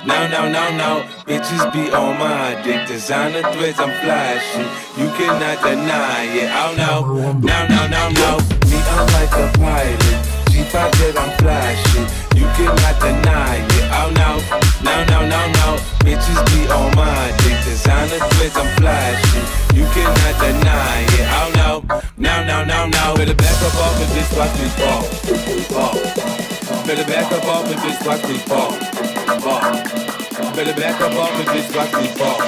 No. Bitches be on my dick. Designer threads, I'm flashy. You cannot deny it. Oh no. No. Me, I'm like a pilot. G5 jet, I'm flashy. You cannot deny it. Oh no. No. Bitches be on my dick. Designer threads, I'm flashy. You cannot deny it. Oh no. No. Better back up off of this, watch me fall. Better back up off of this, watch me fall. Better back up off of this, watch me fall.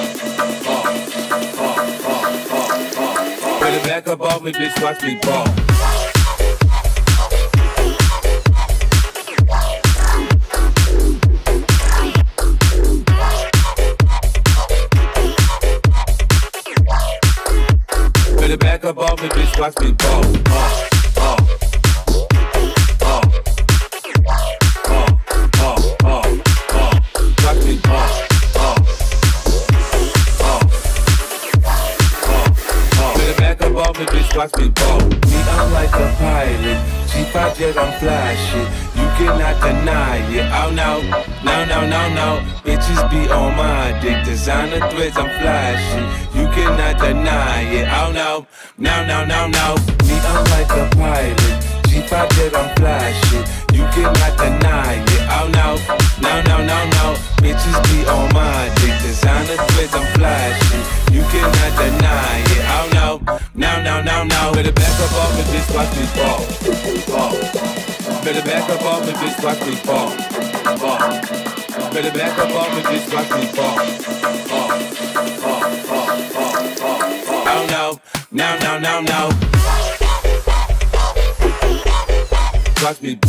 Better back up off of this, watch me fall. Better back up off of this, watch me fall. Watch me ball. Me, I'm like a pilot. G5 jet, I'm flashy. You cannot deny it. Oh no. Bitches be on my dick. Designer threads, I'm flashy. You cannot deny it. Oh no. Me, I'm like a pilot. G5 jet, I'm flashy. You cannot deny it. Oh no. Bitches be on my dick. Designer threads, I'm flashy. You cannot deny it. Oh no. Better back up off of this, watch me fall. Better back up off of this, watch me fall. Better back up off of this, watch me fall. Oh no. Watch me.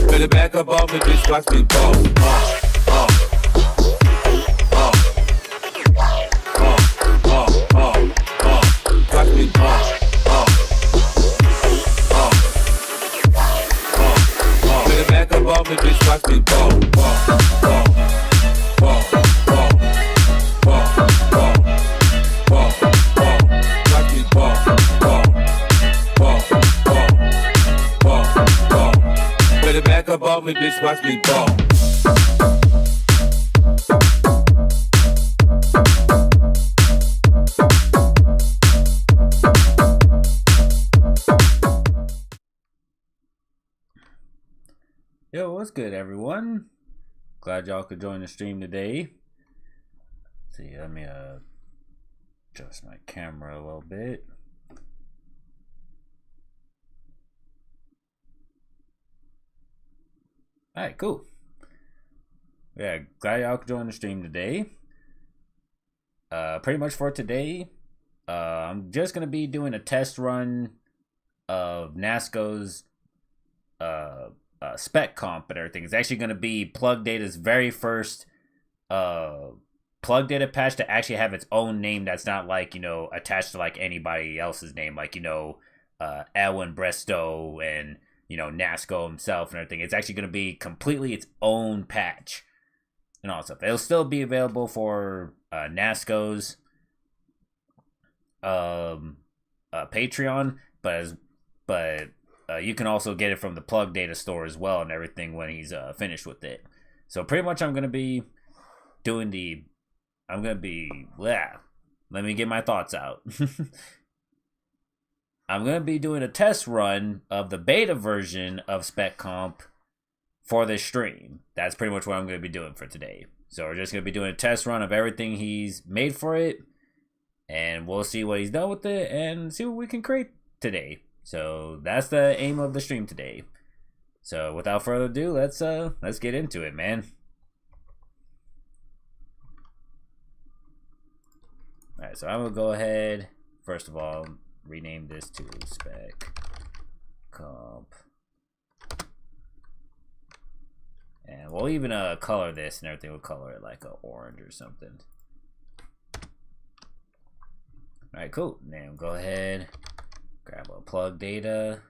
Better back up off of this, watch me fall. Watch me fall. Better back up off of this, watch me fall. Back up off me, bitch, watch me ball. Yo, what's good, everyone? Glad y'all could join the stream today. Let's see, let me adjust my camera a little bit. Alright, cool. Yeah, glad y'all could join the stream today. Pretty much for today, I'm just gonna be doing a test run of Nasko's SPEC COMP and everything. It's actually gonna be Plug Data's very first Plug Data patch to actually have its own name that's not like, attached to like anybody else's name, like, Edwin Brestow and Nasko himself and everything. It's actually going to be completely its own patch and all that stuff. It'll still be available for Nasko's Patreon, but you can also get it from the Plug Data store as well and everything when he's finished with it. So pretty much I'm going to be doing let me get my thoughts out. I'm going to be doing a test run of the beta version of SPEC COMP for this stream. That's pretty much what I'm going to be doing for today. So we're just going to be doing a test run of everything he's made for it. And we'll see what he's done with it and see what we can create today. So that's the aim of the stream today. So without further ado, let's get into it, man. Alright, so I'm going to go ahead, first of all, rename this to SPEC COMP, and we'll even color this and everything. We'll color it like a orange or something. All right, cool. Now go ahead, grab a plug data,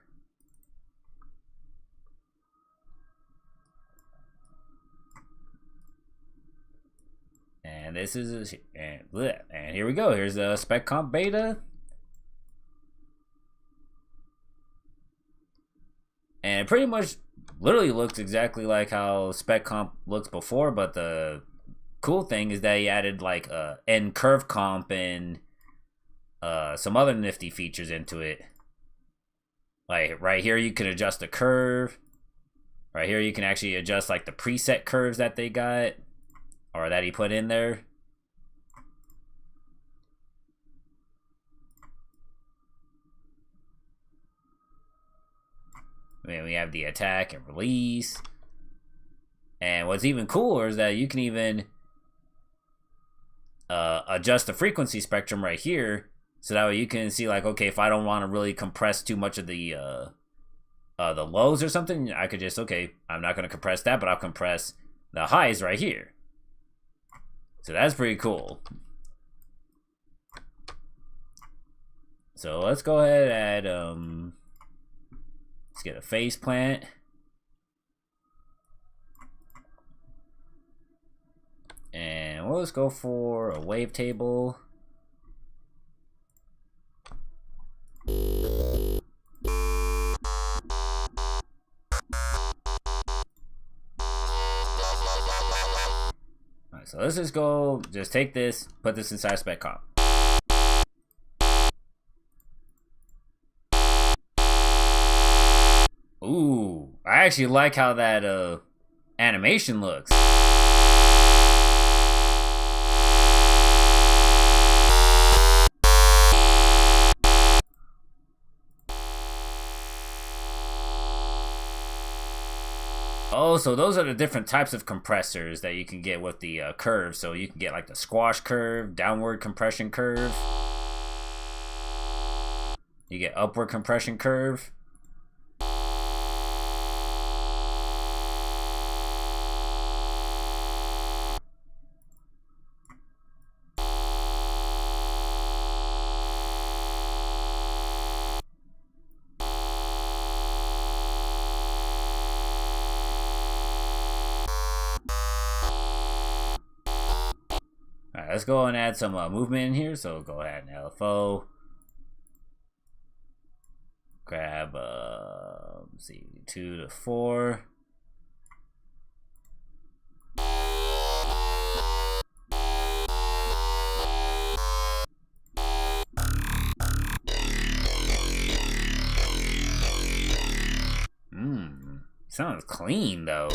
and this is and here we go. Here's the SPEC COMP beta. And it pretty much literally looks exactly like how Spec Comp looks before, but the cool thing is that he added like end curve comp and some other nifty features into it. Like right here you can adjust the curve. Right here you can actually adjust like the preset curves that they got or that he put in there. I mean, we have the attack and release. And what's even cooler is that you can even adjust the frequency spectrum right here. So that way you can see like, okay, if I don't want to really compress too much of the lows or something, I could just, okay, I'm not going to compress that, but I'll compress the highs right here. So that's pretty cool. So let's go ahead and add, let's get a face plant. And we'll just go for a wavetable. Alright, so let's just take this, put this inside Spec Comp. Ooh, I actually like how that animation looks. Oh, so those are the different types of compressors that you can get with the curve. So you can get like the squash curve, downward compression curve. You get upward compression curve. Alright, let's go and add some movement in here. So go ahead and LFO. Grab, let's see, 2 to 4. Sounds clean though.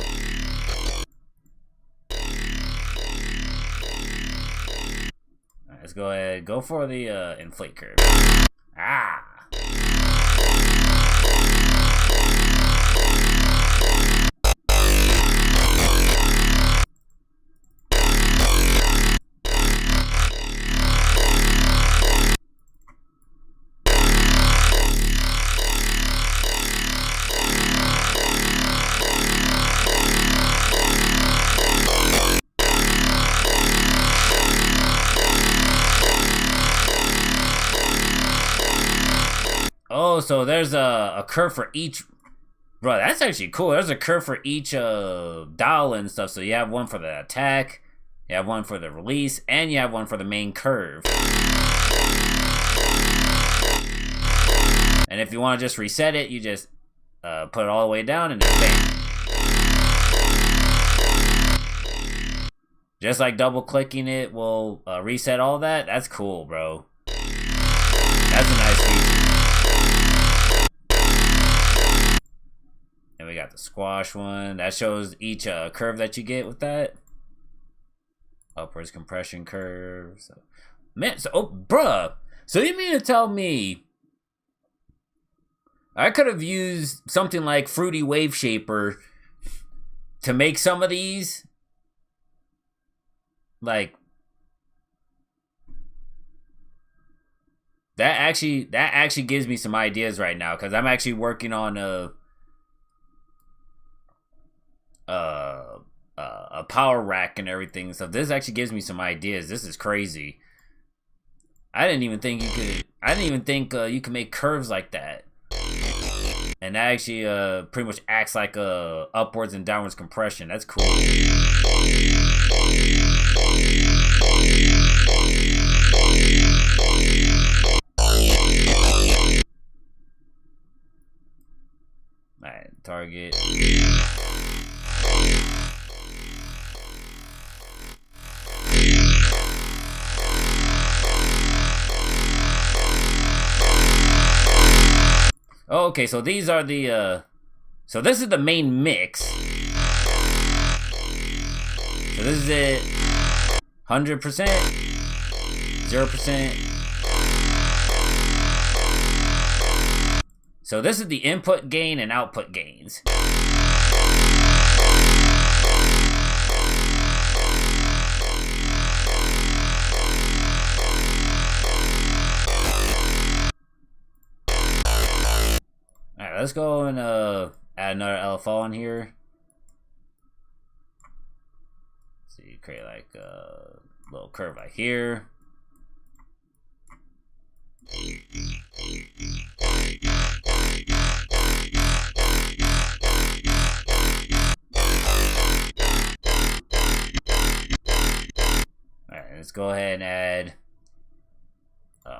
Let's go ahead, go for the inflate curve. Ah! Oh, so there's a curve for each. Bro, that's actually cool. There's a curve for each dial and stuff. So you have one for the attack, you have one for the release, and you have one for the main curve. And if you want to just reset it, you just put it all the way down and then bam. Just like double clicking it will reset all that. That's cool, bro. That's a nice feature. And we got the squash one. That shows each curve that you get with that. Upwards compression curve. So, man, so, oh, bruh. So you mean to tell me I could have used something like Fruity Wave Shaper to make some of these? Like, that actually gives me some ideas right now, because I'm actually working on a power rack and everything. So this actually gives me some ideas. This is crazy. I didn't even think you could make curves like that. And that actually pretty much acts like a upwards and downwards compression. That's cool. Alright, target. Okay, so these are the, so this is the main mix. So this is it, 100%, 0%. So this is the input gain and output gains. Alright, let's go and add another LFO on here. So you create like a little curve right here. Alright, let's go ahead and add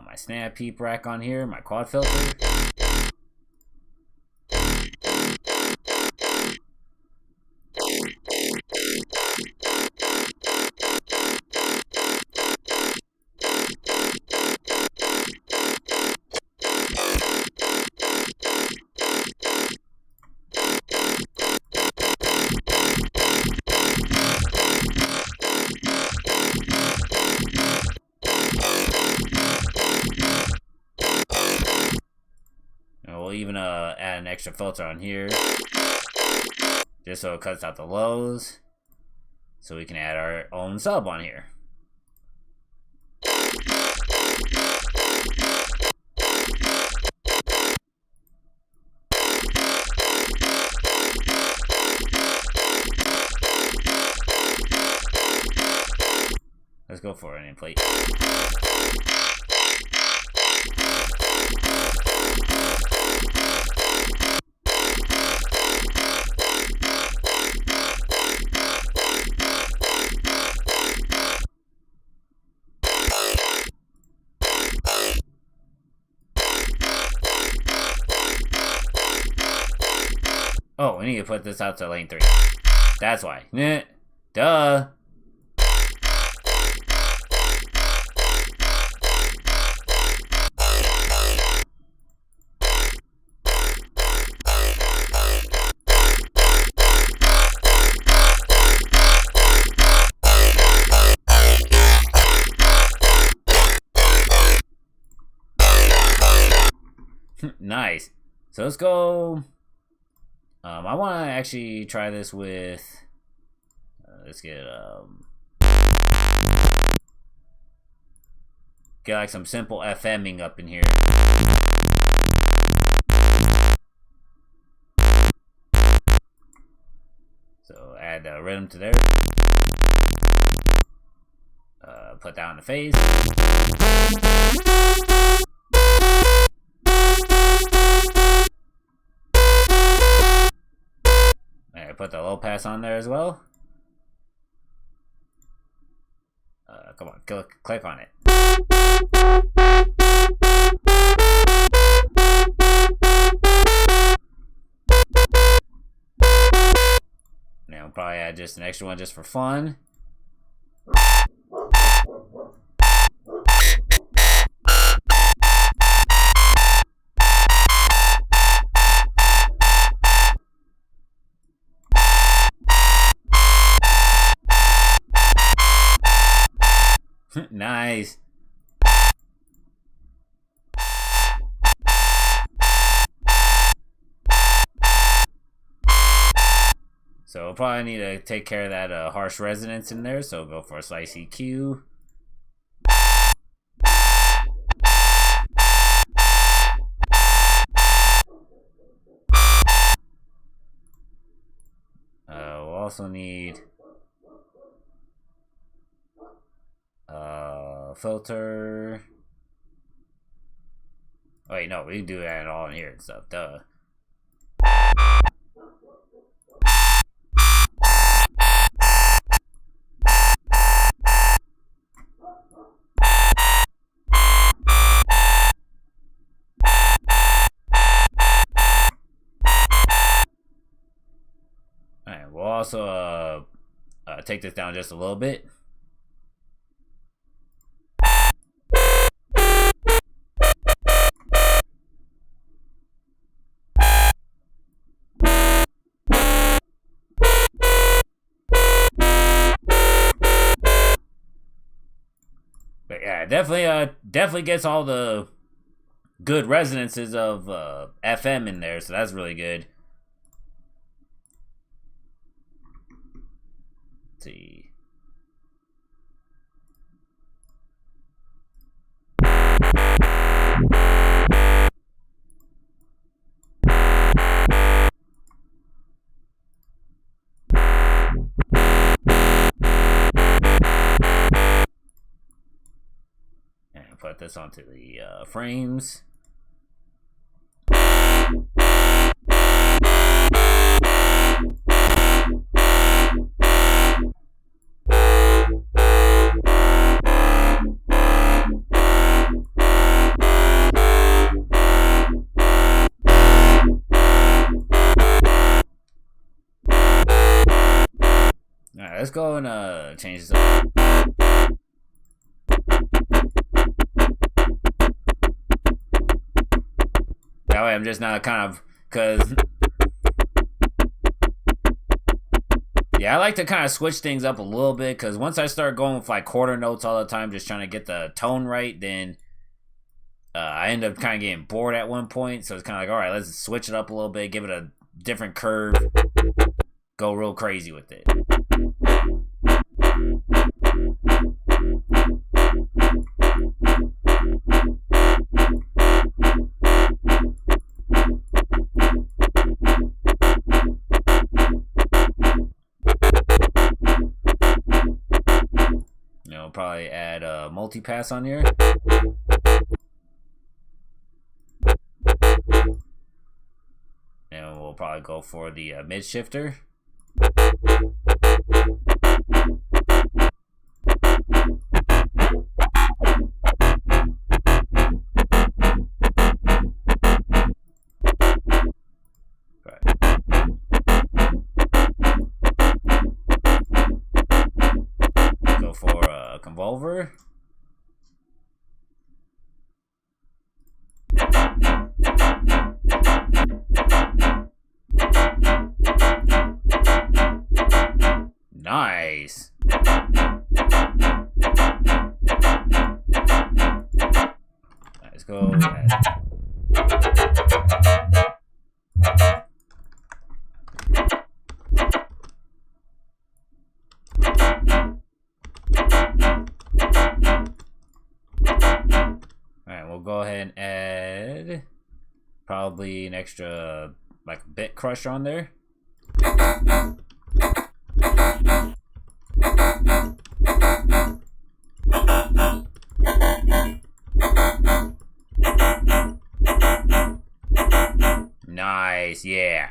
my snap peep rack on here, my quad filter. We'll even add an extra filter on here, just so it cuts out the lows, so we can add our own sub on here. Let's go for an in-plate. Oh, we need to put this out to lane 3. That's why. Duh. Nice. So let's go. I want to actually try this with. Let's get like some simple FMing up in here. So add rhythm to there. Put that on the phase. Put the low pass on there as well. Come on, click on it. Now we'll probably add just an extra one just for fun. Nice. So we'll probably need to take care of that harsh resonance in there, so we'll go for a slice EQ. We'll also need filter. Wait, no, we can do that all in here and stuff. Duh. also take this down just a little bit. But yeah, definitely gets all the good resonances of FM in there, so that's really good. Let's see. And put this onto the frames. Alright, let's go and change this up. That way I'm just not kind of, cause yeah, I like to kind of switch things up a little bit, because once I start going with like quarter notes all the time, just trying to get the tone right, then I end up kind of getting bored at one point. So it's kind of like, all right, let's switch it up a little bit, give it a different curve, go real crazy with it. Probably add a multi-pass on here. And we'll probably go for the mid shifter. Go for a convolver. Nice. Let's go. Alright, we'll go ahead and add probably an extra like bit crusher on there. Nice, yeah.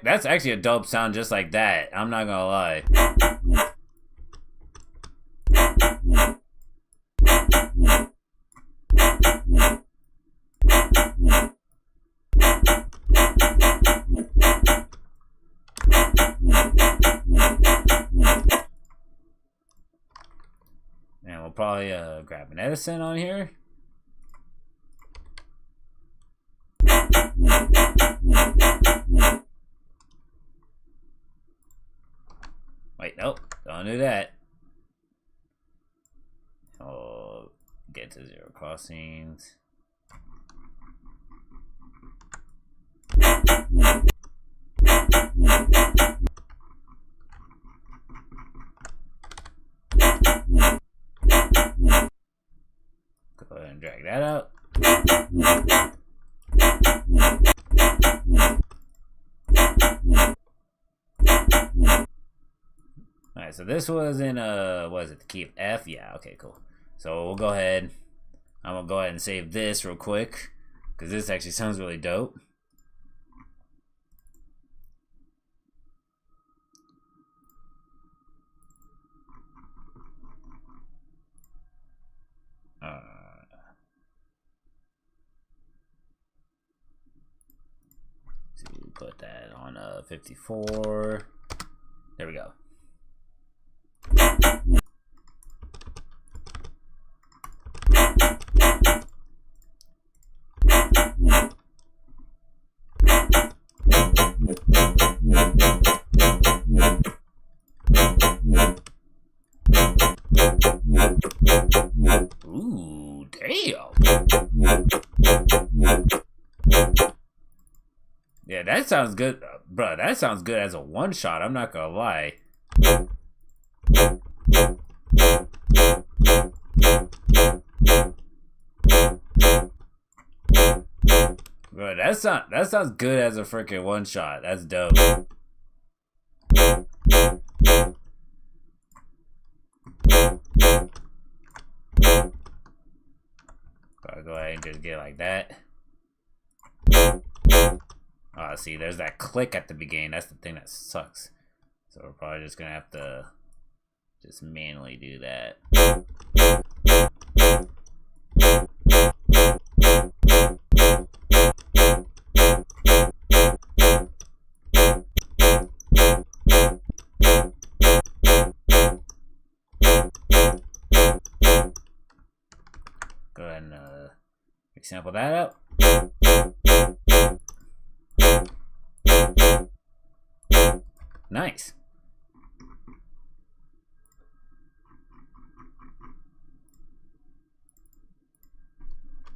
That's actually a dope sound just like that. I'm not gonna lie. And we'll probably grab an Edison on here. Wait, nope, don't do that. Oh, get to zero crossings. and drag that out. Alright, so this was in what is it, the key of F? Yeah, okay, cool. So we'll go ahead. I'm gonna go ahead and save this real quick, because this actually sounds really dope. So we put that on 54. There we go. Ooh, damn. Yeah, that sounds good, bro. That sounds good as a one shot. I'm not gonna lie. Bro, that sounds good as a freaking one shot. That's dope. Gotta go ahead and just get like that. See, there's that click at the beginning. That's the thing that sucks. So we're probably just gonna have to just manually do that. Go ahead and sample that up. Nice.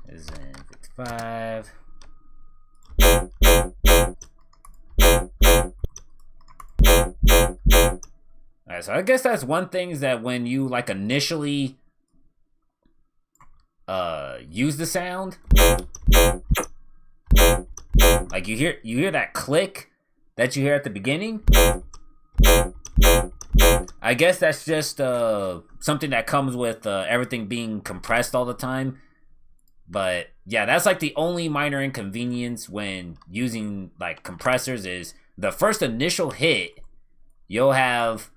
This is in 55. Alright, so I guess that's one thing, is that when you like initially use the sound, like you hear that click that you hear at the beginning. I guess that's just something that comes with everything being compressed all the time. But yeah, that's like the only minor inconvenience when using like compressors, is the first initial hit, you'll have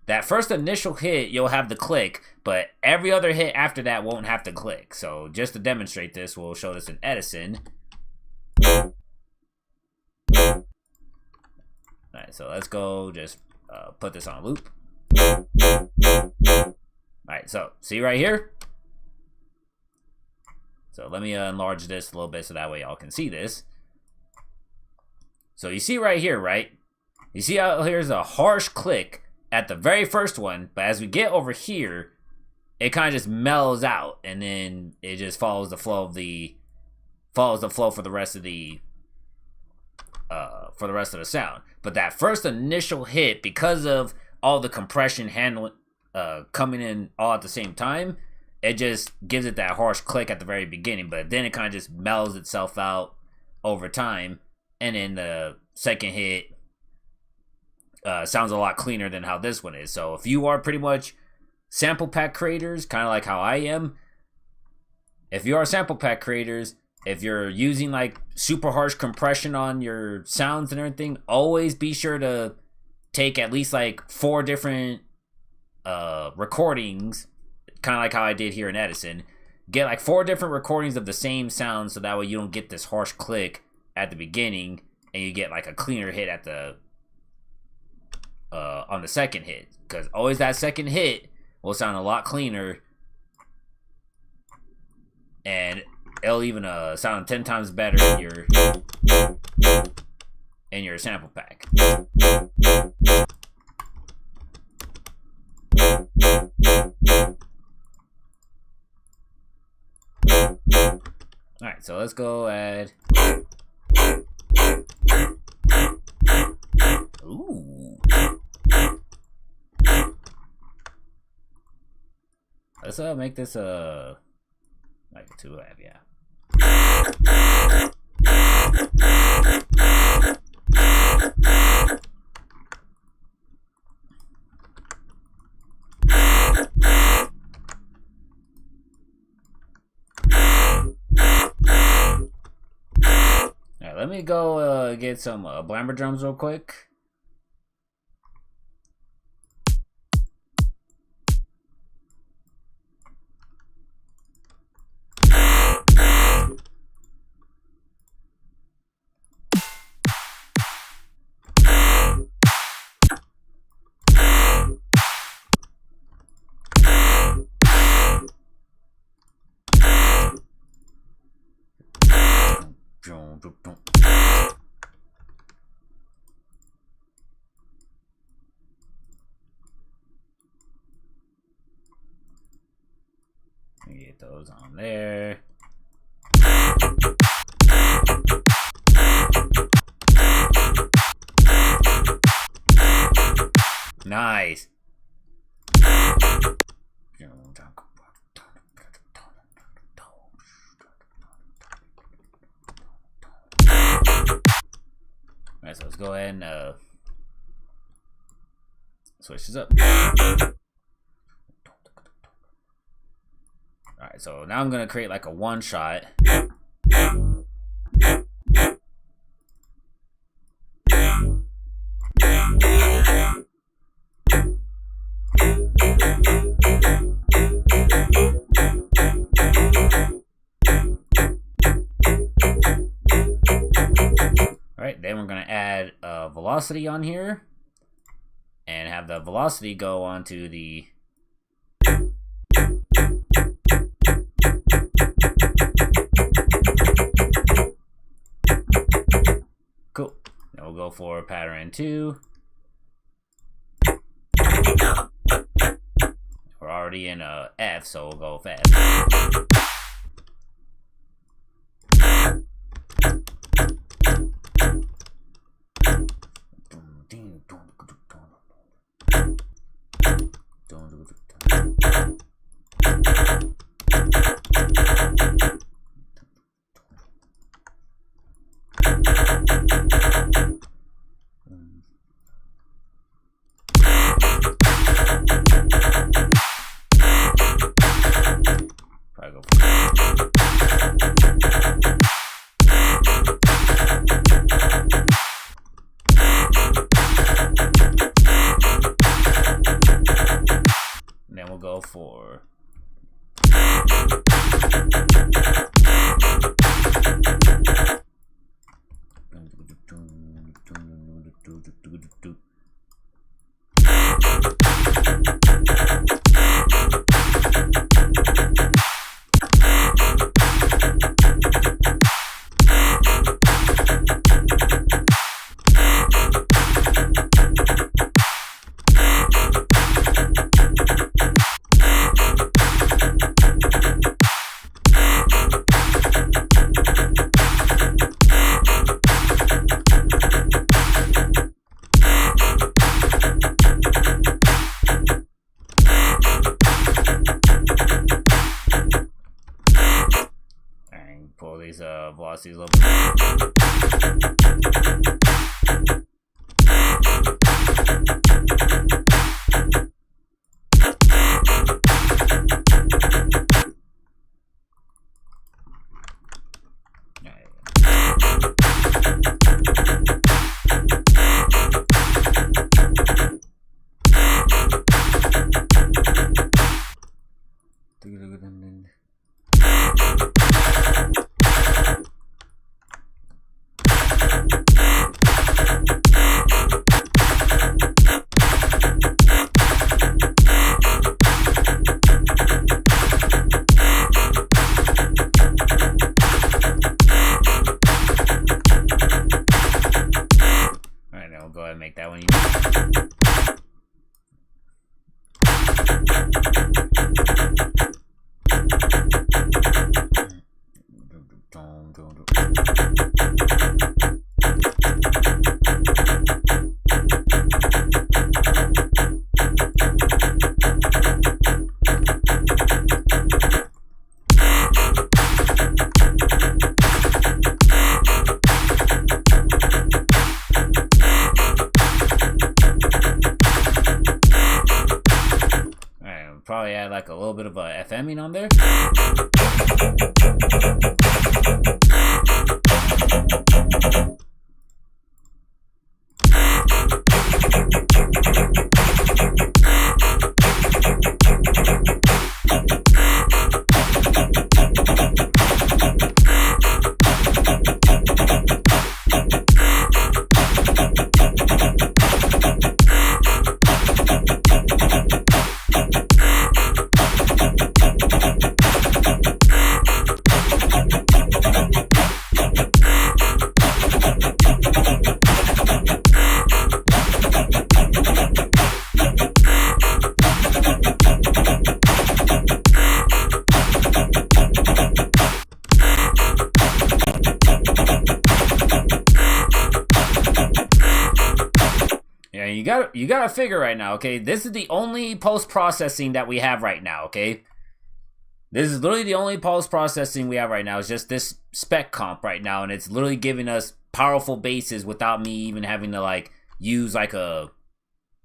that first initial hit, you'll have the click, but every other hit after that won't have to click. So just to demonstrate this, we'll show this in Edison. Alright, so let's go just put this on loop. Alright, so see right here? So let me enlarge this a little bit so that way y'all can see this. So you see right here, right? You see how here's a harsh click at the very first one, but as we get over here, it kind of just mellows out, and then it just follows the flow of for the rest of the sound. But that first initial hit, because of all the compression handling coming in all at the same time, it just gives it that harsh click at the very beginning, but then it kind of just mellows itself out over time, and then the second hit sounds a lot cleaner than how this one is. So if you are pretty much sample pack creators, kind of like how I am, if you are sample pack creators, if you're using like super harsh compression on your sounds and everything, always be sure to take at least like 4 different recordings, kind of like how I did here in Edison. Get like 4 different recordings of the same sound, so that way you don't get this harsh click at the beginning, and you get like a cleaner hit at the on the second hit, because always that second hit will sound a lot cleaner, and it'll even sound 10 times better in your sample pack. Alright, so let's go add. Ooh. let's make this like 2/2, yeah. Alright, let me go get some blamber drums real quick. Get those on there. Nice. Alright, so let's go ahead and switch this up. Alright, so now I'm gonna create like a one shot. Alright, then we're gonna add a velocity on here and have the velocity go onto the cool. Then we'll go for pattern 2. We're already in F, so we'll go fast. Then we'll go for pull these velocities a little bit. probably add like a little bit of a FMing on there. You gotta figure right now, okay? This is the only post-processing that we have right now, okay? This is literally the only post-processing we have right now. It's just this spec comp right now, and it's literally giving us powerful basses without me even having to like use like a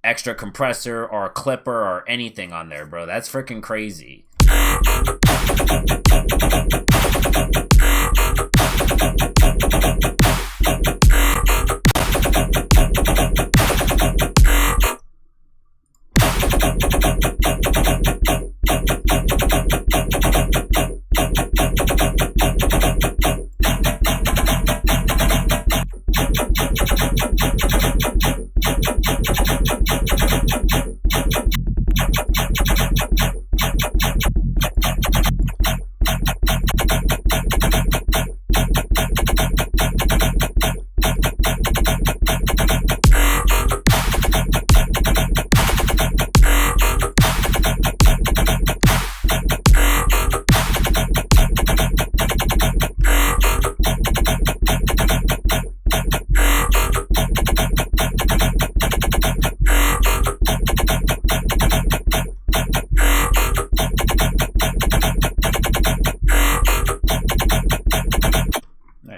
extra compressor or a clipper or anything on there, bro. That's freaking crazy.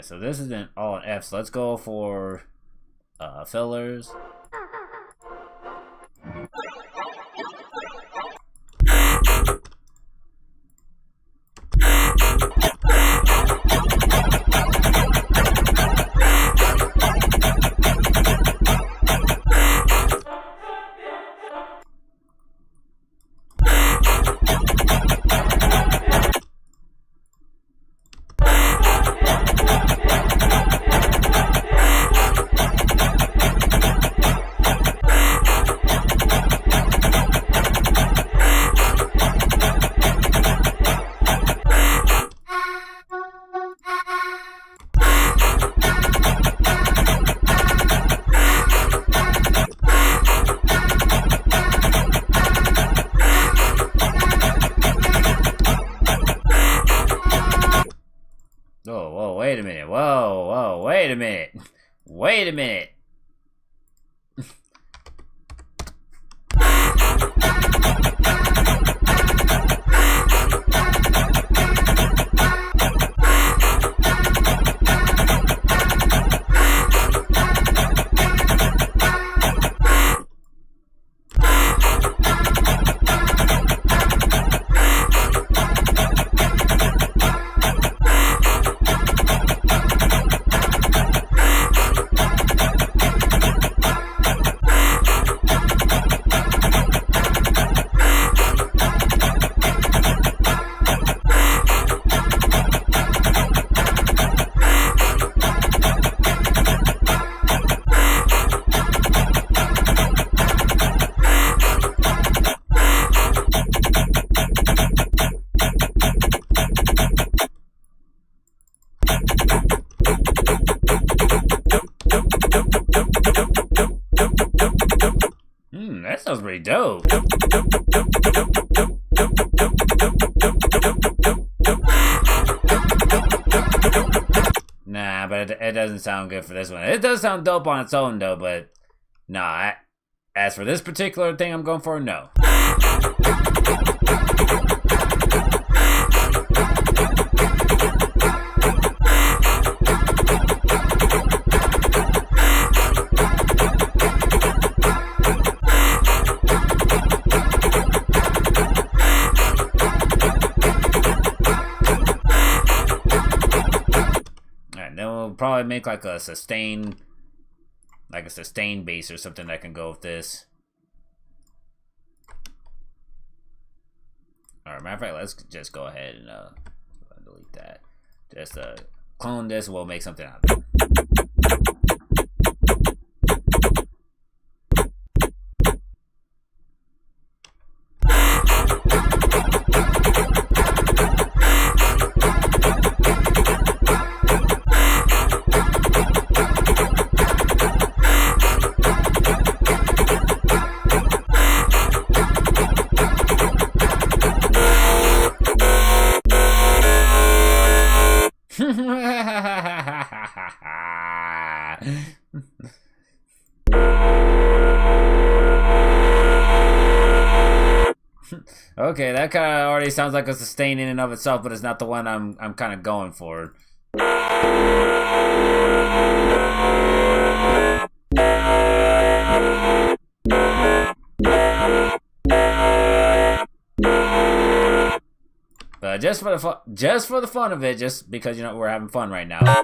So this isn't all an F, so let's go for fillers. Whoa, wait a minute. Whoa, wait a minute. Wait a minute. That sounds pretty dope. Nah, but it doesn't sound good for this one. It does sound dope on its own, though, but nah. As for this particular thing I'm going for, no. probably make like a sustain bass or something that can go with this. Alright, matter of fact, let's just go ahead and delete that. Just clone this, we'll make something out of it. Okay, that kind of already sounds like a sustain in and of itself, but it's not the one I'm kind of going for. But just for the fun of it, just because, you know, we're having fun right now.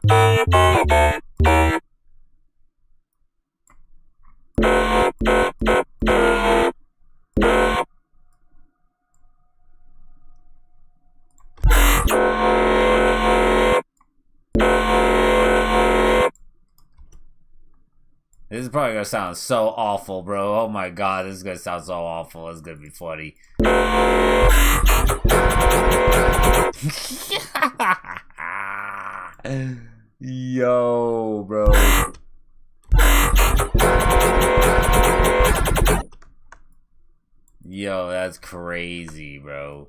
This is probably gonna sound so awful, bro. Oh my god, this is gonna sound so awful. It's gonna be funny. Yo, bro. Yo, that's crazy, bro.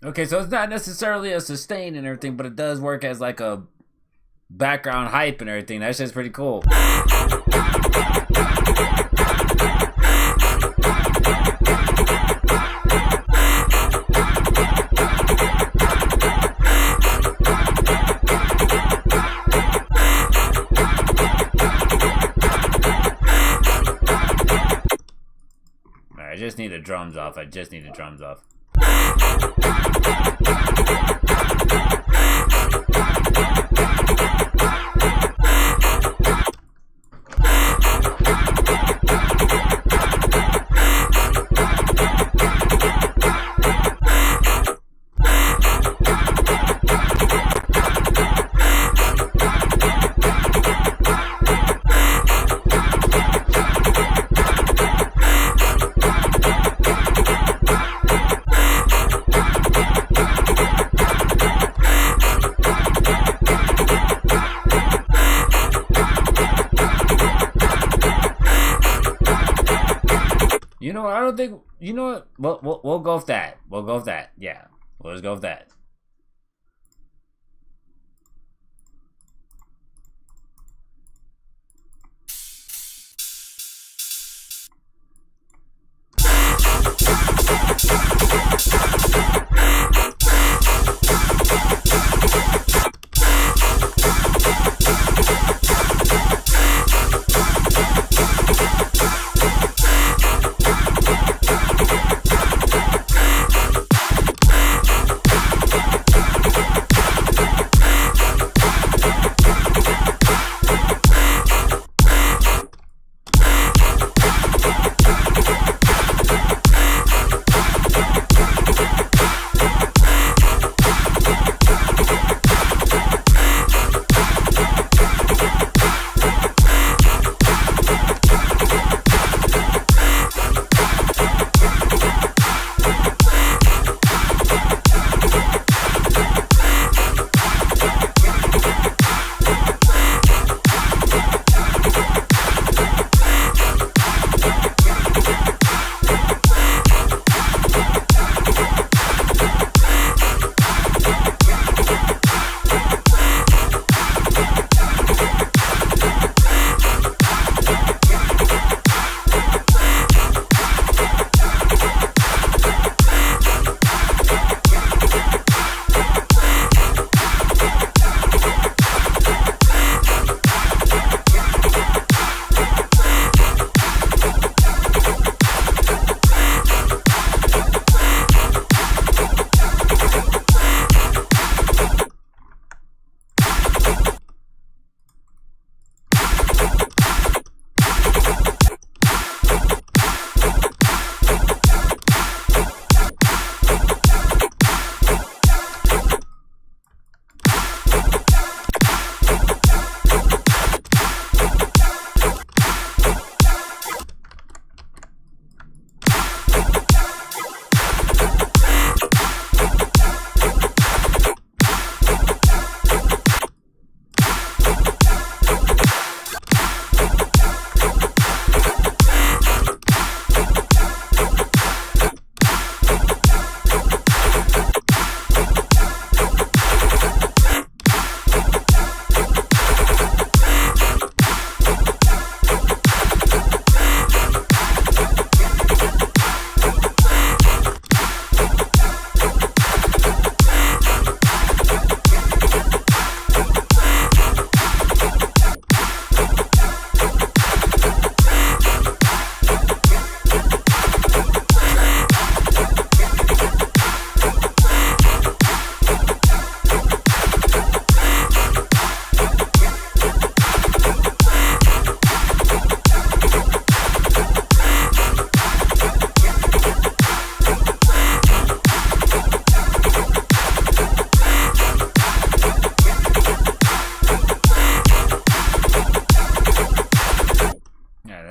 Okay, so it's not necessarily a sustain and everything, but it does work as like a background hype and everything. That shit's pretty cool. I just need the drums off. know what? I don't think. You know what? We'll go with that. We'll go with that. Yeah, we'll just go with that.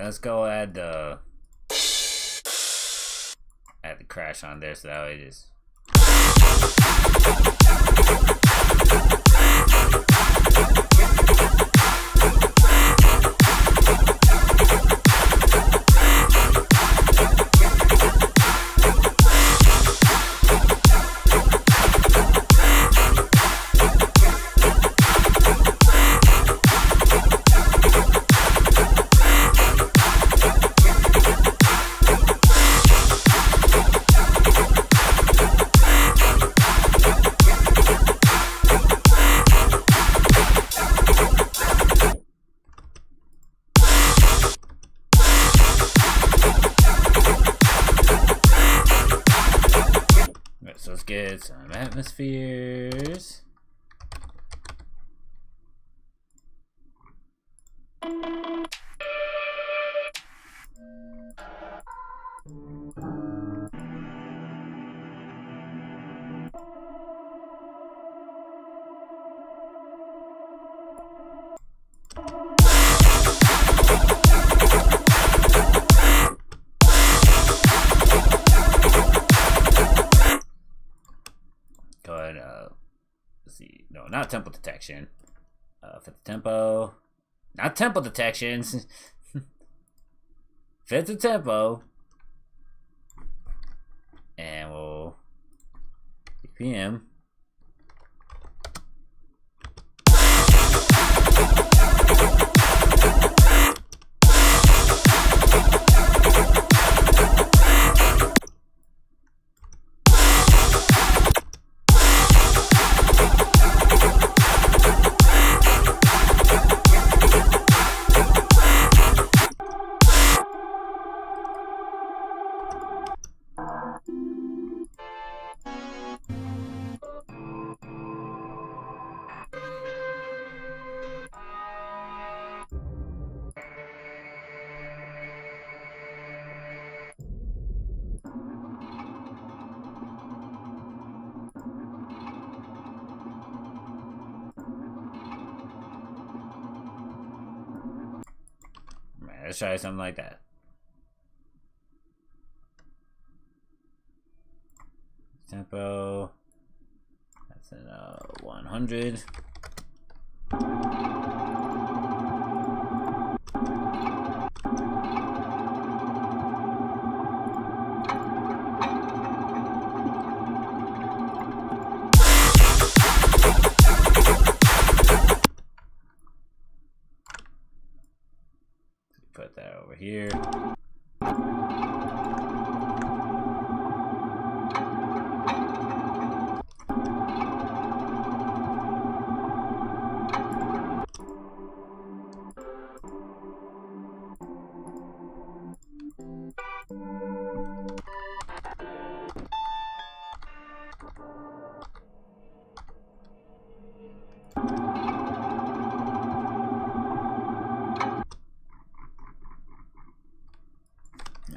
Let's go add the crash on there so that way it is. So let's get some atmospheres. Go ahead, let's see. No, not tempo detection. Fit the tempo. Not tempo detection. Fit the tempo. And we'll BPM. Let's try something like that. Tempo. That's in 100. Put that over here.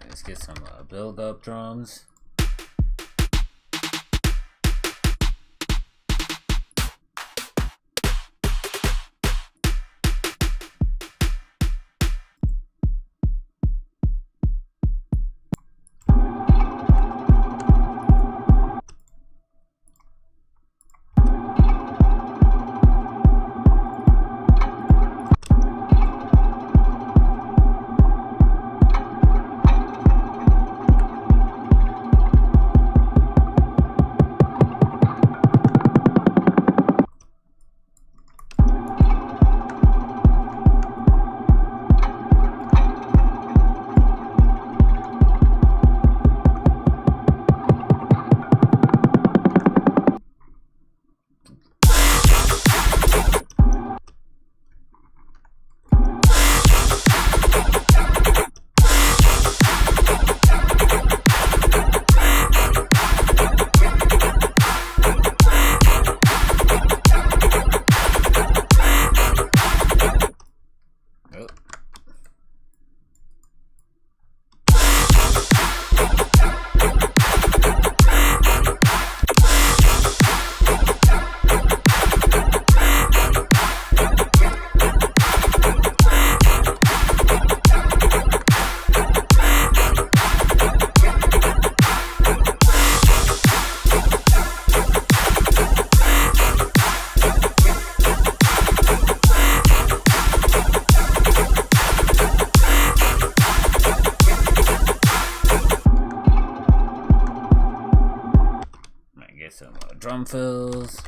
Let's get some build-up drums. Some drum fills.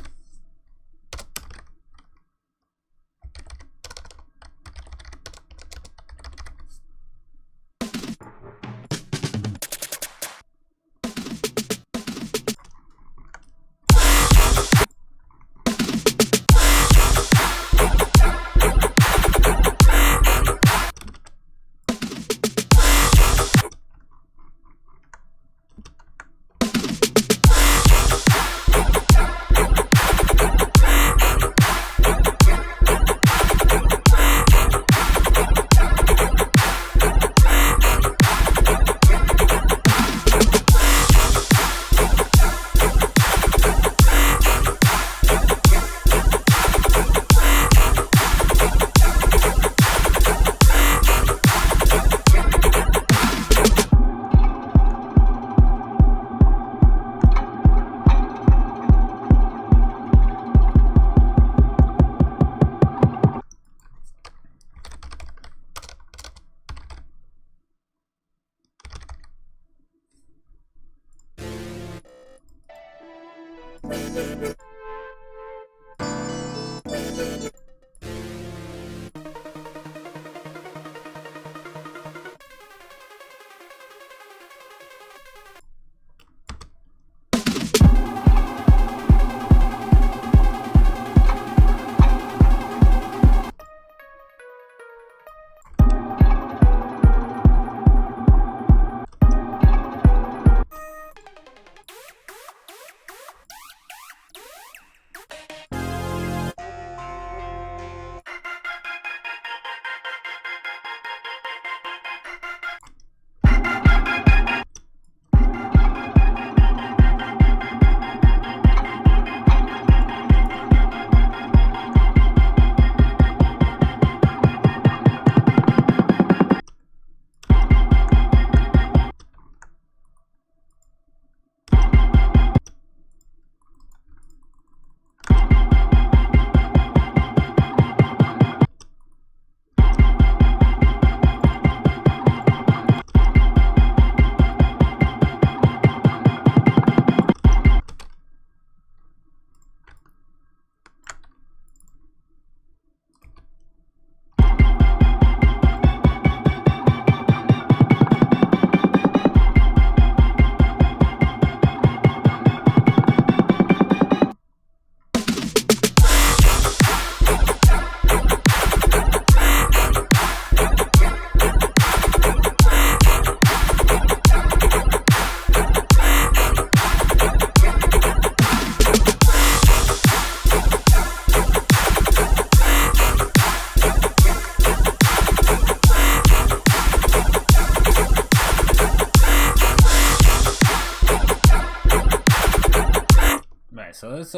So let's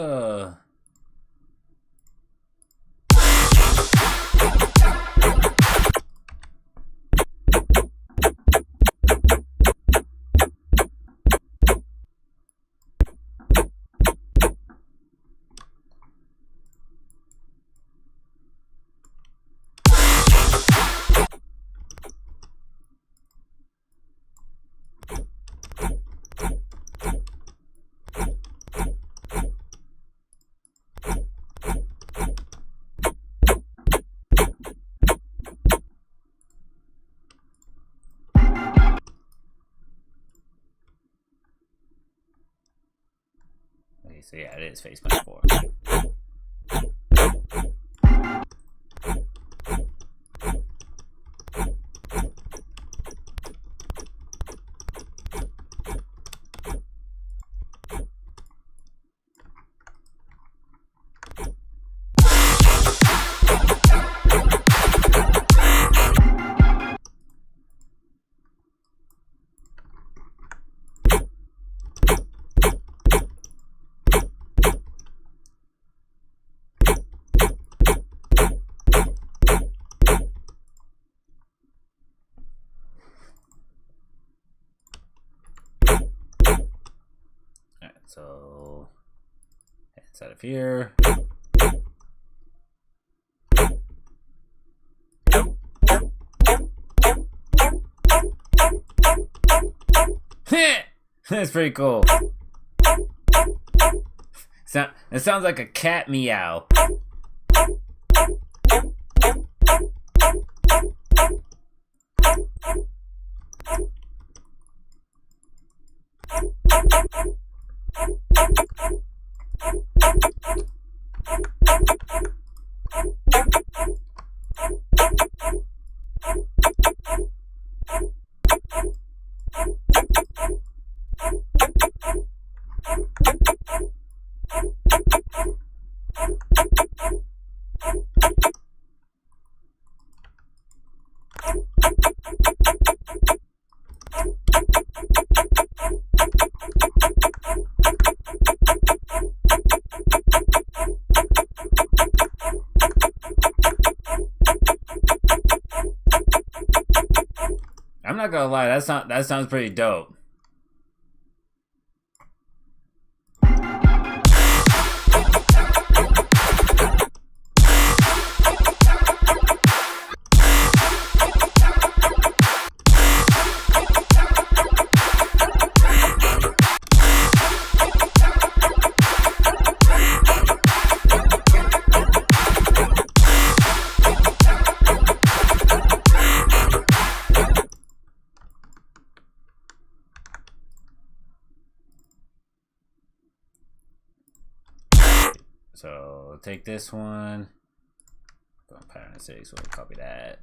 okay, so yeah, it is face by 4. So inside of here. That's pretty cool. It sounds like a cat meow. I'm not gonna lie, that sounds pretty dope. we'll take this one. Pattern of 6, we'll copy that.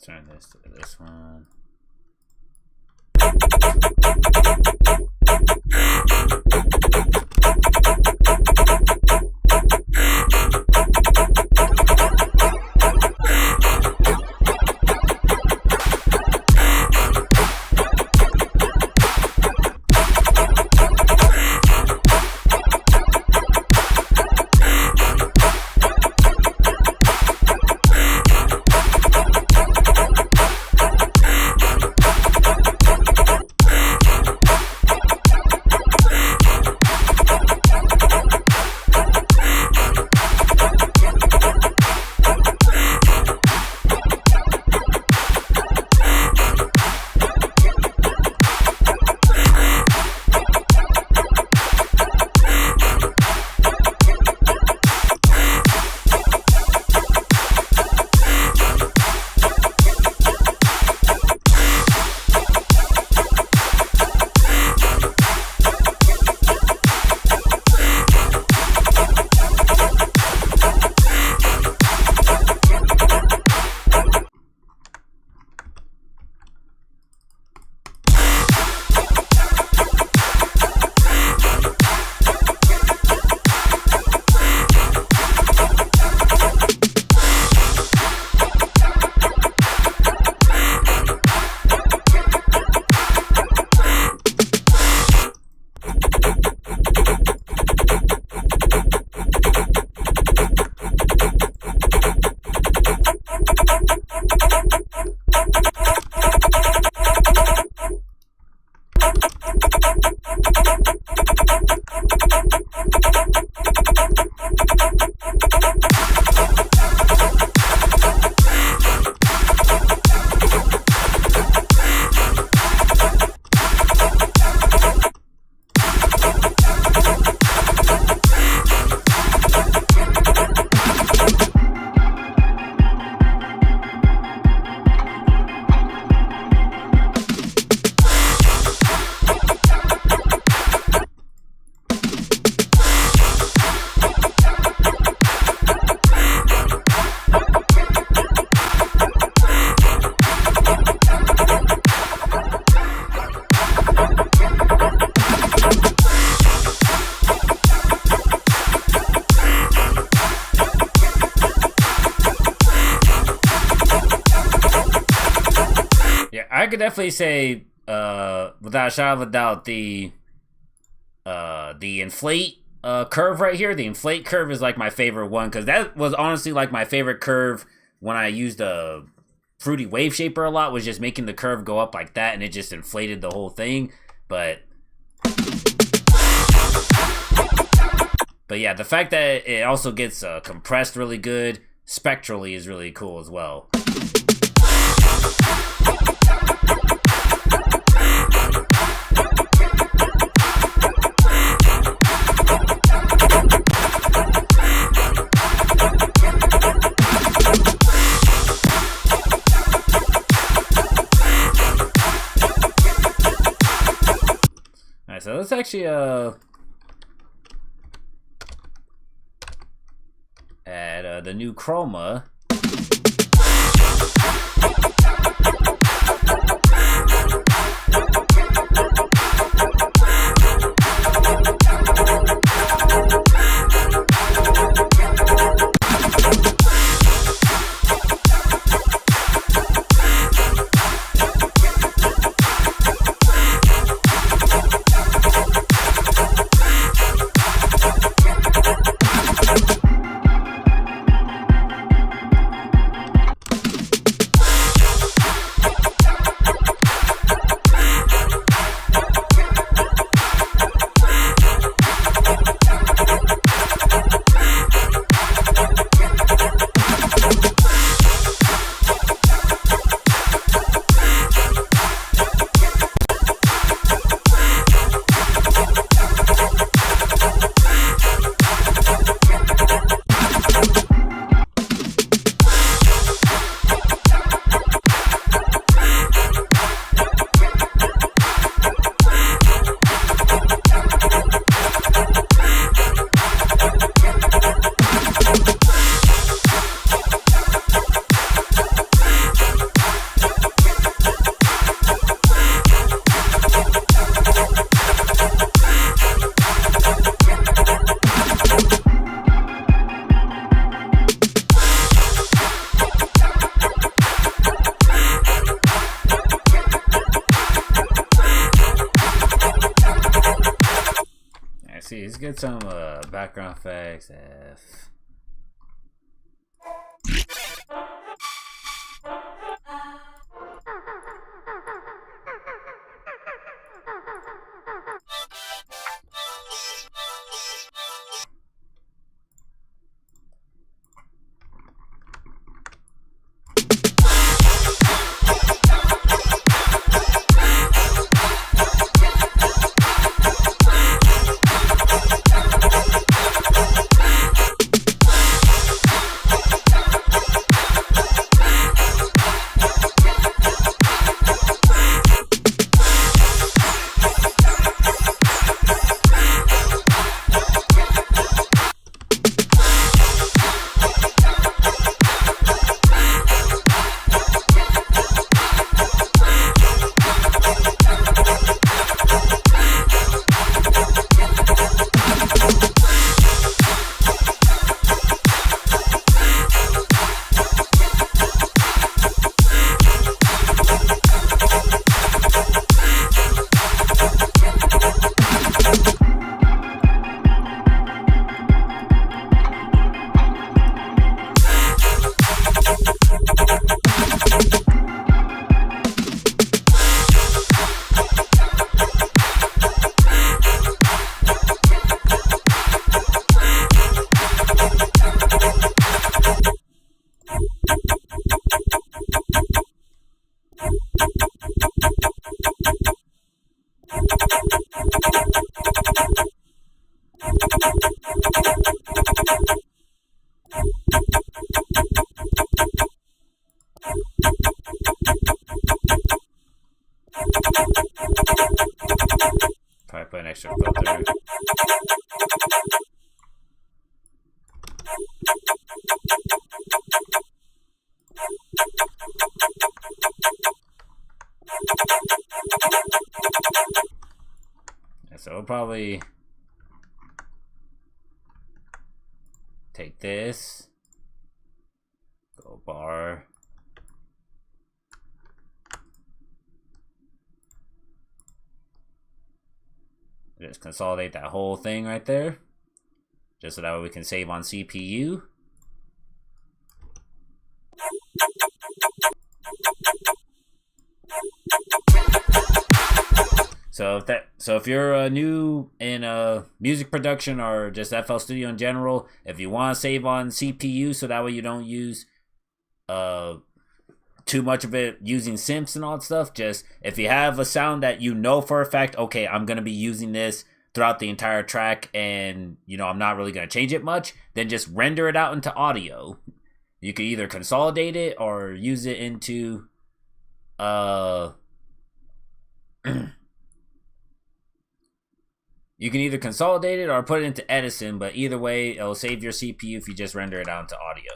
Turn this to this one. I could definitely say, without a shadow of a doubt, the inflate curve right here, the inflate curve is like my favorite one, because that was honestly like my favorite curve when I used a fruity wave shaper a lot, was just making the curve go up like that, and it just inflated the whole thing. But yeah, the fact that it also gets compressed really good spectrally is really cool as well. Alright, so let's actually add the new chroma. get some background effects. F. Probably put an extra filter. So we'll probably take this, go bar, just consolidate that whole thing right there, just so that way we can save on CPU. So if you're new in music production or just FL Studio in general, if you want to save on CPU so that way you don't use too much of it using synths and all that stuff, just if you have a sound that you know for a fact, okay, I'm going to be using this throughout the entire track and, you know, I'm not really going to change it much, then just render it out into audio. You can either consolidate it or use it into you can either consolidate it or put it into Edison, but either way, it'll save your CPU if you just render it out into audio.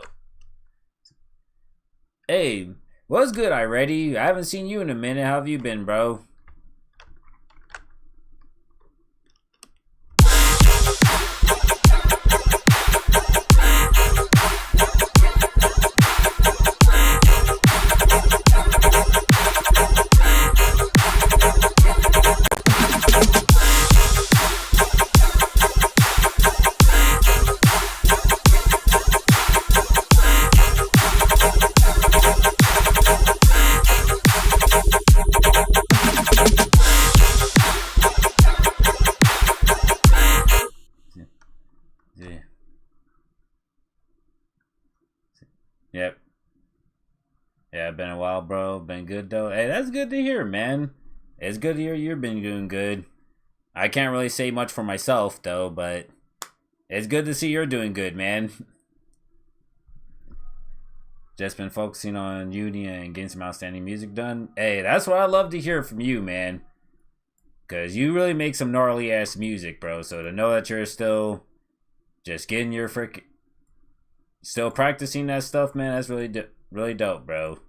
Hey, what's good, I ready? I haven't seen you in a minute. How have you been, bro? Yep. Yeah, been a while, bro. Been good, though. Hey, that's good to hear, man. It's good to hear you've been doing good. I can't really say much for myself, though, but it's good to see you're doing good, man. Just been focusing on uni and getting some outstanding music done. Hey, that's what I love to hear from you, man. Because you really make some gnarly-ass music, bro. So to know that you're still just getting your still practicing that stuff, man, that's really dope, bro.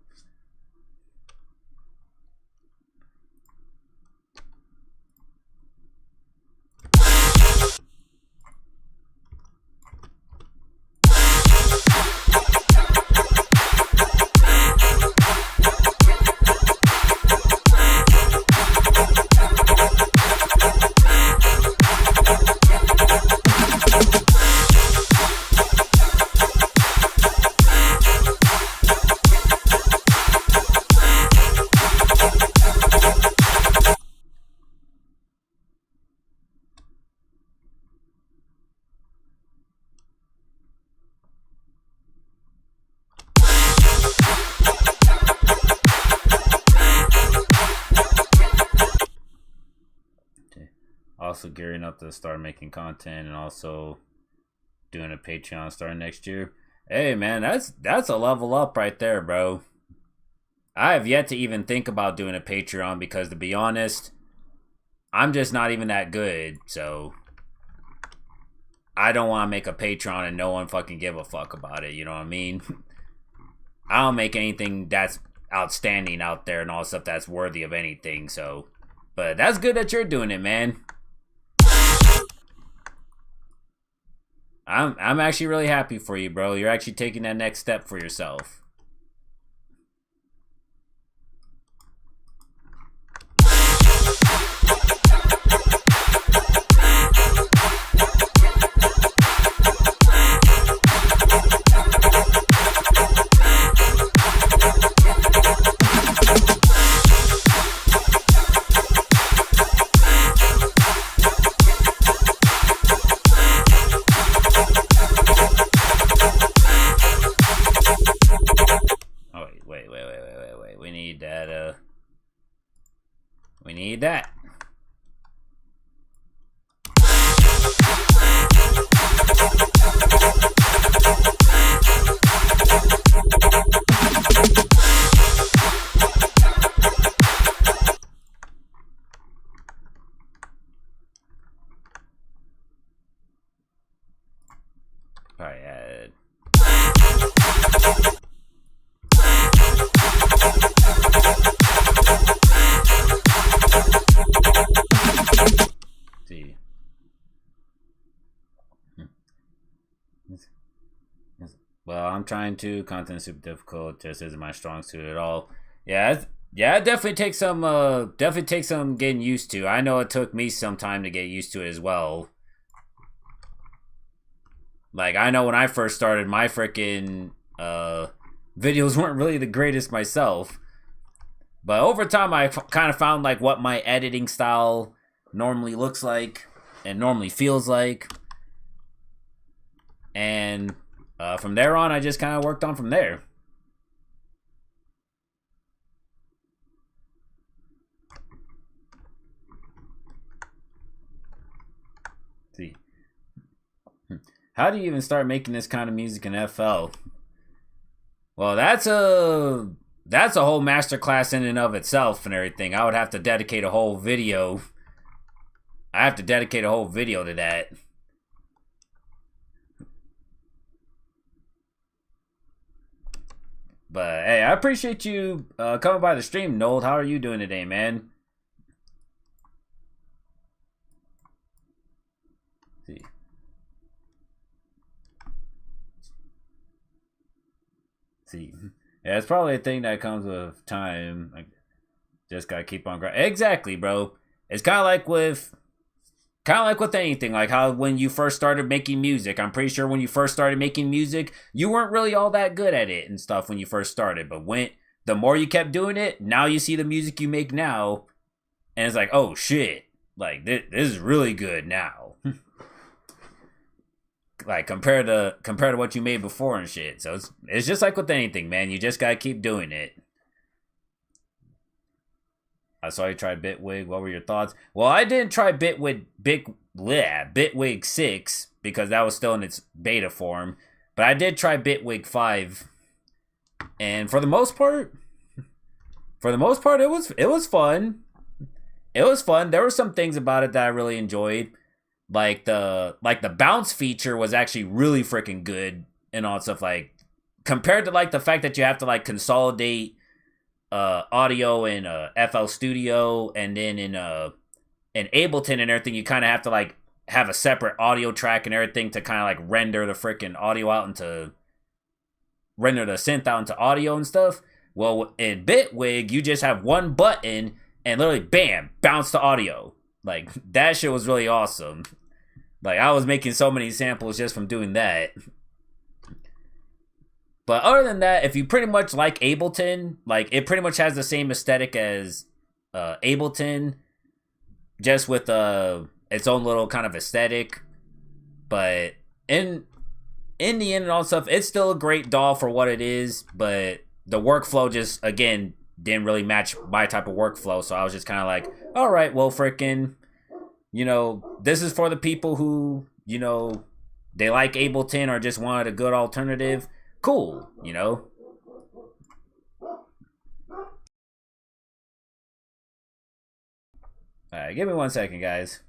also gearing up to start making content and also doing a Patreon starting next year. Hey man, that's a level up right there, bro. I have yet to even think about doing a Patreon because, to be honest, I'm just not even that good, so I don't want to make a Patreon and no one fucking give a fuck about it, you know what I mean? I don't make anything that's outstanding out there and all stuff that's worthy of anything, so. But that's good that you're doing it, man. I'm actually really happy for you, bro. You're actually taking that next step for yourself. We need that. Probably add. See. Well, I'm trying to. Content is super difficult. Just isn't my strong suit at all. Yeah, it definitely takes some getting used to. I know it took me some time to get used to it as well. Like, I know when I first started, my freaking videos weren't really the greatest myself. But over time, I kind of found like what my editing style normally looks like and normally feels like. And from there on, I just kind of worked on from there. See. How do you even start making this kind of music in FL? Well, that's a whole masterclass in and of itself and everything. I would have to dedicate a whole video. I have to dedicate a whole video to that. But hey, I appreciate you coming by the stream, Nold. How are you doing today, man? See. Yeah, it's probably a thing that comes with time. Like, just gotta keep on grinding. Exactly, bro. It's kind of like with anything. Like how when you first started making music, I'm pretty sure when you first started making music, you weren't really all that good at it and stuff when you first started. But the more you kept doing it, now you see the music you make now, and it's like, oh shit, like this is really good now. Like compared to what you made before and shit. So it's just like with anything, man. You just gotta keep doing it. I saw you try Bitwig. What were your thoughts? Well, I didn't try Bitwig 6 because that was still in its beta form. But I did try Bitwig 5. And for the most part, it was fun. It was fun. There were some things about it that I really enjoyed. Like the bounce feature was actually really freaking good and all that stuff. Like compared to like the fact that you have to like consolidate audio in FL Studio and then in Ableton and everything, you kind of have to like have a separate audio track and everything to kind of like render the freaking audio out into render the synth out into audio and stuff. Well, in Bitwig, you just have one button and literally bam, bounce to audio. Like that shit was really awesome. Like I was making so many samples just from doing that. But other than that, if you pretty much like Ableton, like it pretty much has the same aesthetic as Ableton, just with its own little kind of aesthetic. But in the end and all stuff, it's still a great DAW for what it is. But the workflow just again didn't really match my type of workflow, so I was just kind of like, all right, well, freaking, you know, this is for the people who, you know, they like Ableton or just wanted a good alternative. Cool, you know. Alright, give me 1 second, guys.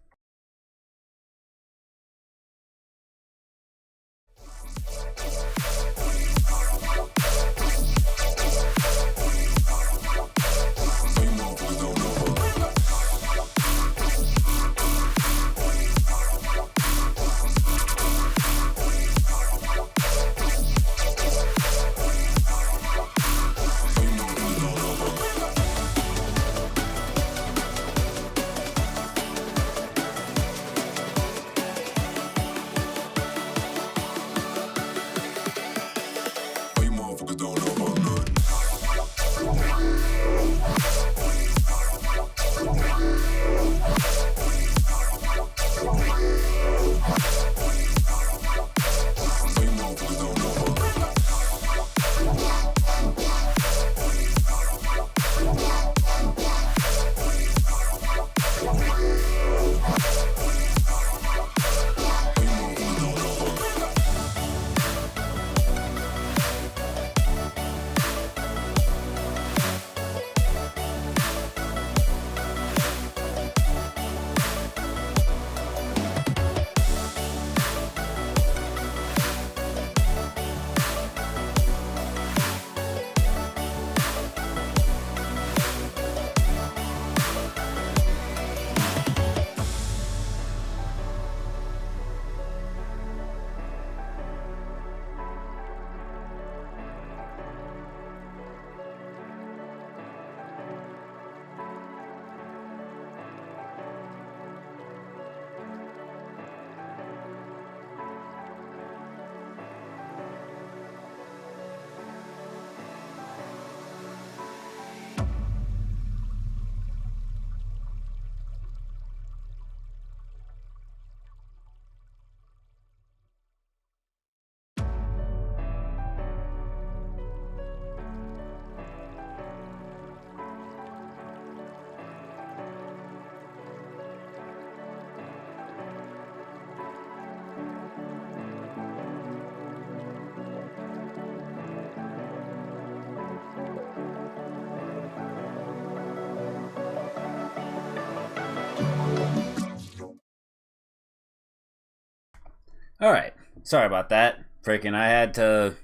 Alright, sorry about that. Freaking, I had to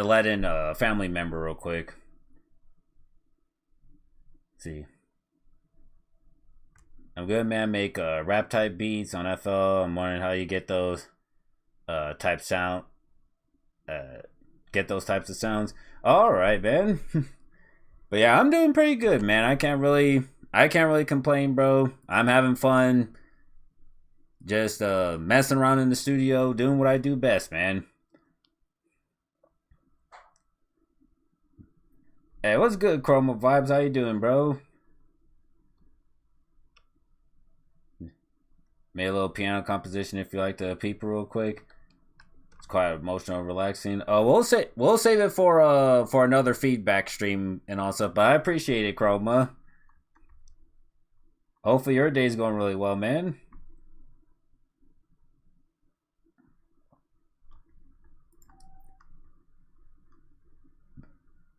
let in a family member real quick. Let's see. I'm good, man. Make rap type beats on FL. I'm wondering how you get those type sound. Get those types of sounds. All right, man. But yeah, I'm doing pretty good, man. I can't really complain, bro. I'm having fun. Just messing around in the studio, doing what I do best, man. Hey, what's good, Chroma Vibes? How you doing, bro? Made a little piano composition if you like to peep real quick. It's quite emotional and relaxing. We'll save it for another feedback stream and all stuff. But I appreciate it, Chroma. Hopefully your day's going really well, man.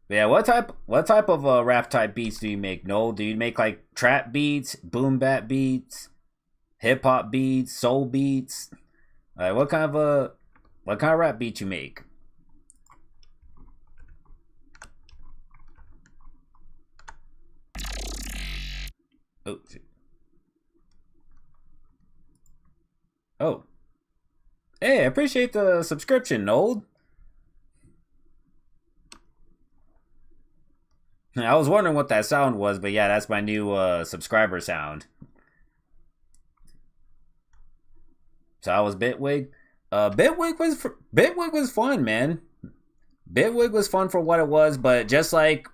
Yeah, what type of rap type beats do you make? No, do you make like trap beats, boom bap beats, hip hop beats, soul beats? What kind of rap beat you make? Oh, oh, hey, I appreciate the subscription, Nold. I was wondering what that sound was, but yeah, that's my new subscriber sound. So I was Bitwig. Bitwig was fun, man. Bitwig was fun for what it was, but just like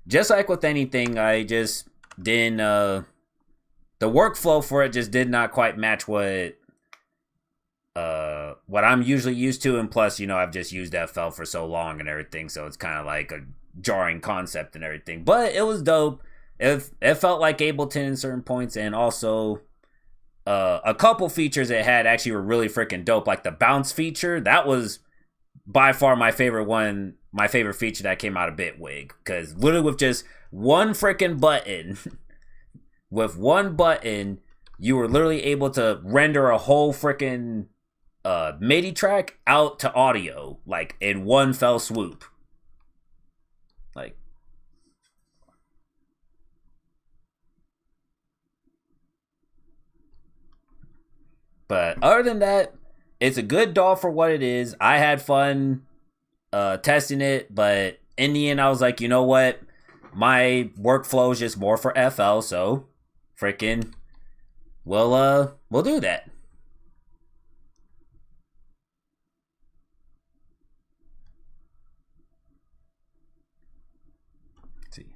with anything, I just didn't. The workflow for it just did not quite match what I'm usually used to, and plus, you know, I've just used FL for so long and everything, so it's kind of like a jarring concept and everything. But it was dope. it felt like Ableton in certain points, and also a couple features it had actually were really freaking dope. Like the bounce feature, that was by far my favorite feature that came out of Bitwig, because literally with just one freaking button, you were literally able to render a whole freaking MIDI track out to audio, like in one fell swoop. Like, but other than that, it's a good DAW for what it is. I had fun testing it, but in the end, I was like, you know what? My workflow is just more for FL, so freaking we'll do that. Let's see.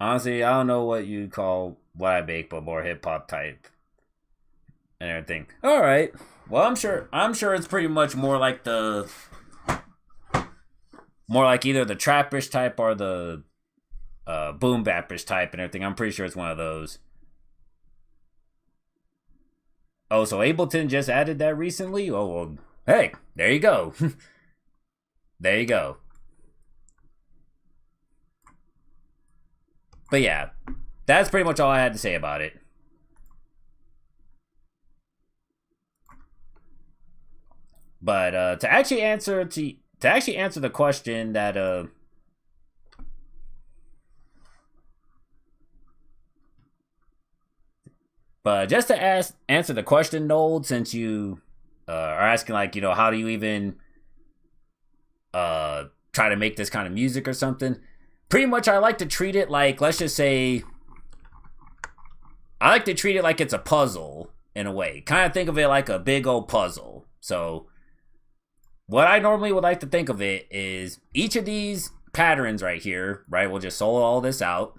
Honestly, I don't know what you call what I make, but more hip hop type and everything. All right. Well, I'm sure it's pretty much more like either the trappish type or the boom bapish type and everything. I'm pretty sure it's one of those. Oh, so Ableton just added that recently? Oh, well, hey, there you go. There you go. But yeah, that's pretty much all I had to say about it. But to actually answer the question that but just to answer the question, Nold, since you are asking, like, you know, how do you even try to make this kind of music or something? Pretty much, I like to treat it like, let's just say, I like to treat it like it's a puzzle in a way. Kind of think of it like a big old puzzle. So what I normally would like to think of it is each of these patterns right here, right? We'll just solo all this out.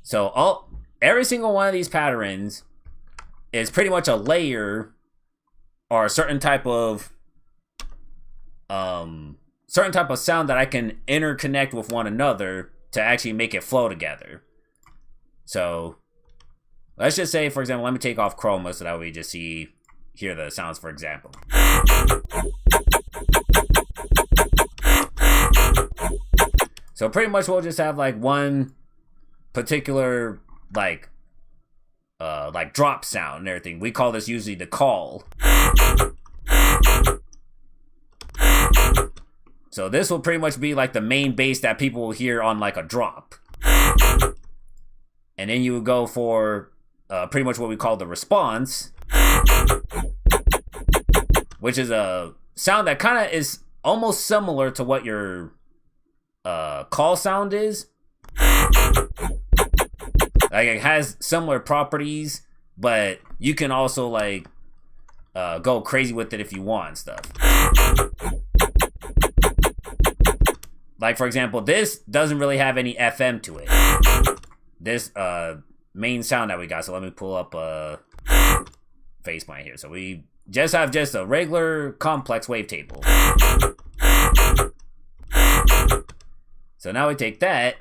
So every single one of these patterns is pretty much a layer or a certain type of sound that I can interconnect with one another to actually make it flow together. So let's just say, for example, let me take off chroma so that we just hear the sounds, for example. So pretty much we'll just have like one particular like drop sound and everything. We call this usually the call. So this will pretty much be like the main bass that people will hear on like a drop. And then you would go for pretty much what we call the response, which is a sound that kind of is almost similar to what your call sound is. Like, it has similar properties, but you can also like go crazy with it if you want and stuff. Like, for example, this doesn't really have any FM to it. This main sound that we got. So let me pull up a faceplate here. So we just have just a regular complex wavetable. So now we take that,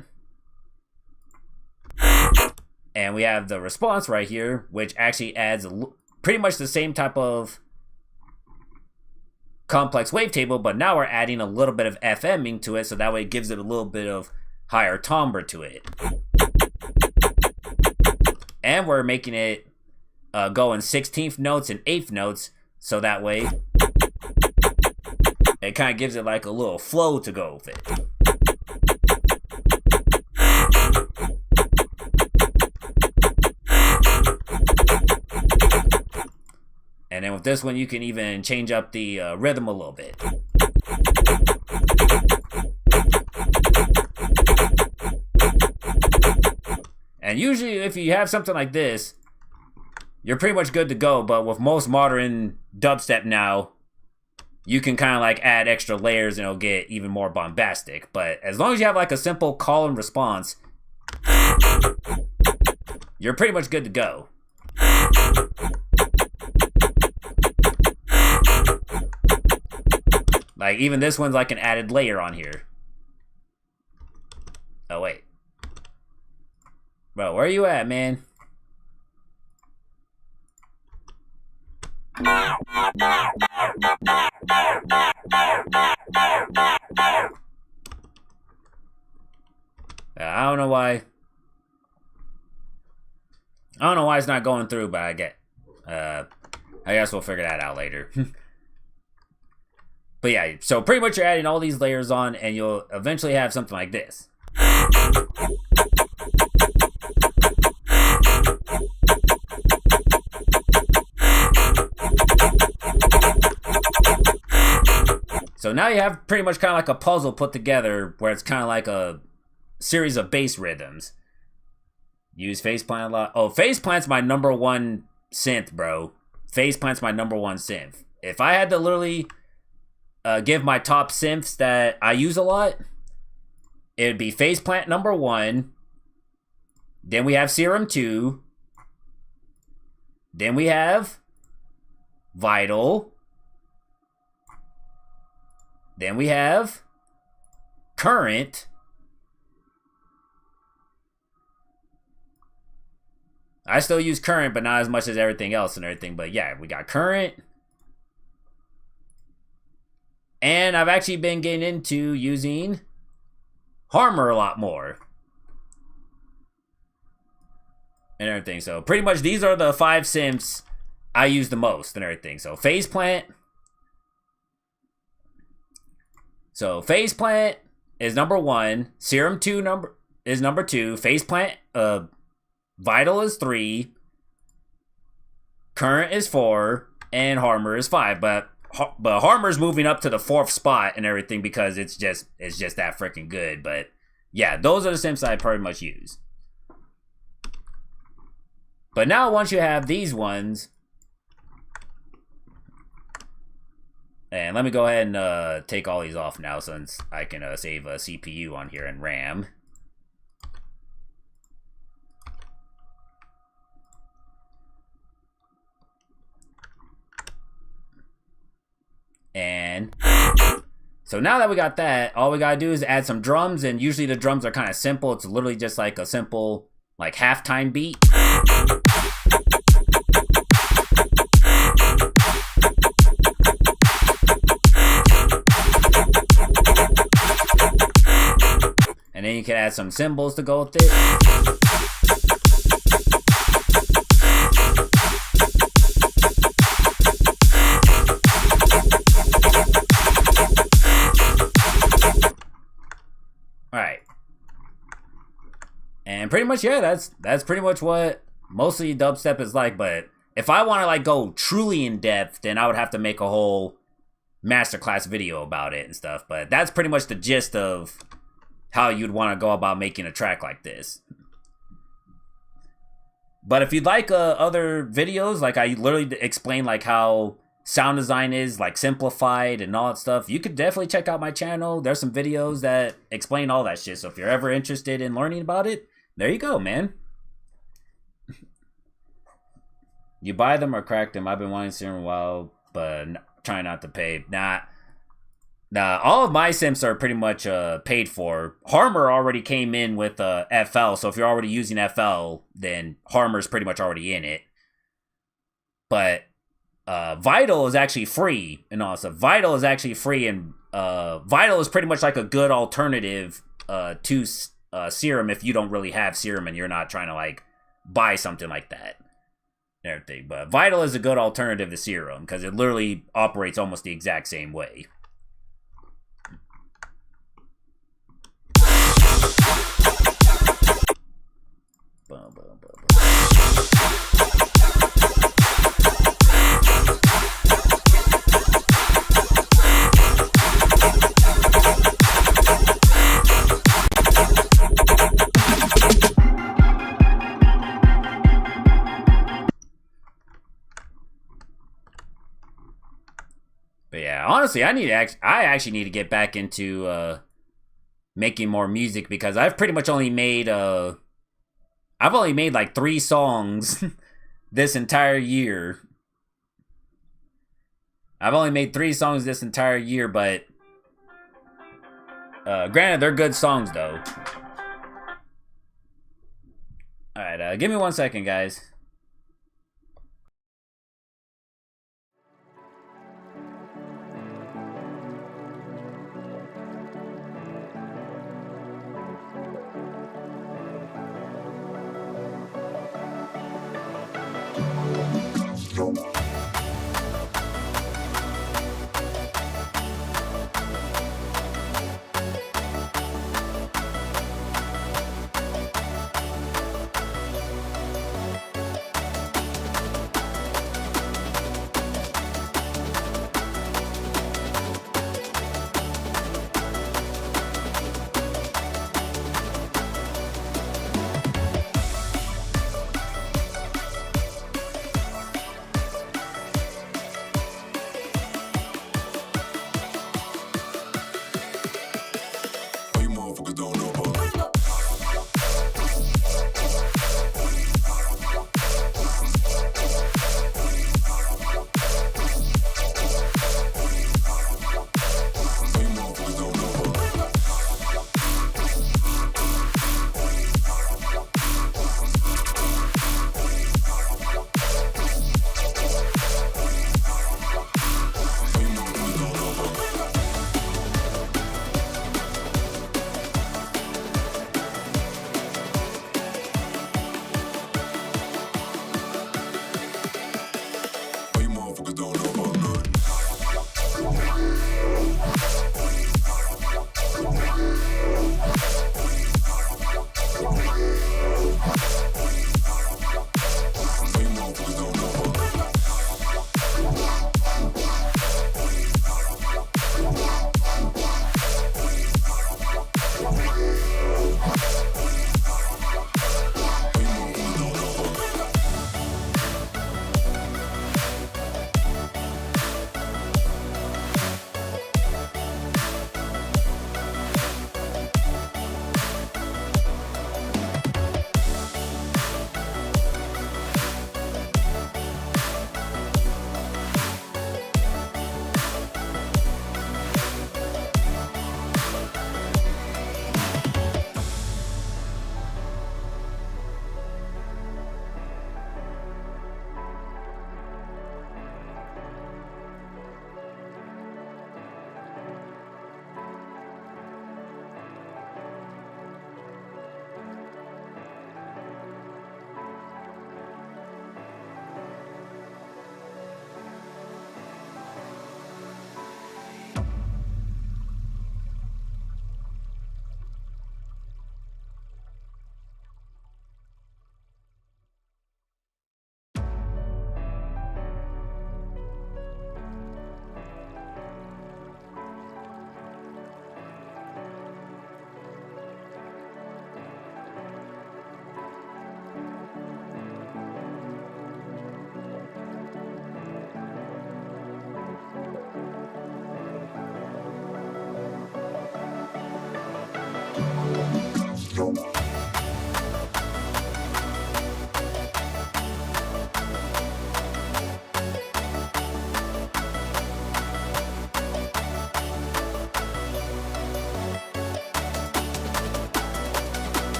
and we have the response right here, which actually adds pretty much the same type of complex wavetable, but now we're adding a little bit of FMing to it, so that way it gives it a little bit of higher timbre to it. And we're making it go in 16th notes and 8th notes, so that way it kind of gives it like a little flow to go with it. And then with this one, you can even change up the rhythm a little bit. And usually if you have something like this, you're pretty much good to go. But with most modern dubstep now, you can kind of like add extra layers and it'll get even more bombastic. But as long as you have like a simple call and response, you're pretty much good to go. Like, even this one's like an added layer on here. Oh, wait. Bro, where you at, man? I don't know why. I don't know why it's not going through, but I guess we'll figure that out later. But yeah, so pretty much you're adding all these layers on, and you'll eventually have something like this. So now you have pretty much kind of like a puzzle put together where it's kind of like a series of bass rhythms. Use faceplant a lot. Oh, faceplant's my number one synth, bro. Faceplant's my number one synth. If I had to literally give my top synths that I use a lot, it'd be faceplant number 1. Then we have Serum 2. Then we have Vital. Then we have Current. I still use Current, but not as much as everything else and everything. But yeah, we got Current. And I've actually been getting into using Harmor a lot more. And everything. So pretty much these are the 5 synths I use the most and everything. So Faceplant. So Faceplant is number 1. Serum 2 is number 2. Faceplant, Vital is 3. Current is 4. And Harmor is 5. But Harmor's moving up to the 4th spot and everything because it's just that freaking good. But yeah, those are the synths I pretty much use. But now once you have these ones, and let me go ahead and take all these off now since I can save a CPU on here and RAM. And so now that we got that, all we gotta do is add some drums, and usually the drums are kind of simple. It's literally just like a simple like halftime beat. And then you can add some cymbals to go with it. Alright. And pretty much, yeah, that's pretty much what mostly dubstep is like. But if I want to like go truly in depth, then I would have to make a whole masterclass video about it and stuff. But that's pretty much the gist of how you'd want to go about making a track like this. But if you'd like other videos, like I literally explain like how sound design is like simplified and all that stuff, you could definitely check out my channel. There's some videos that explain all that shit. So if you're ever interested in learning about it, there you go, man. You buy them or crack them. I've been wanting to see them a while, but trying not to pay. Nah, all of my synths are pretty much paid for. Harmor already came in with FL, so if you're already using FL, then Harmor's pretty much already in it. But Vital is actually free and all stuff. Vital is actually free, and Vital is pretty much like a good alternative to Serum if you don't really have Serum and you're not trying to like buy something like that and everything. But Vital is a good alternative to Serum because it literally operates almost the exact same way. But yeah, honestly, I actually need to get back into making more music because I've pretty much only made I've only made like 3 songs this entire year. I've only made 3 songs this entire year, but granted, they're good songs though. right, give me 1 second, guys.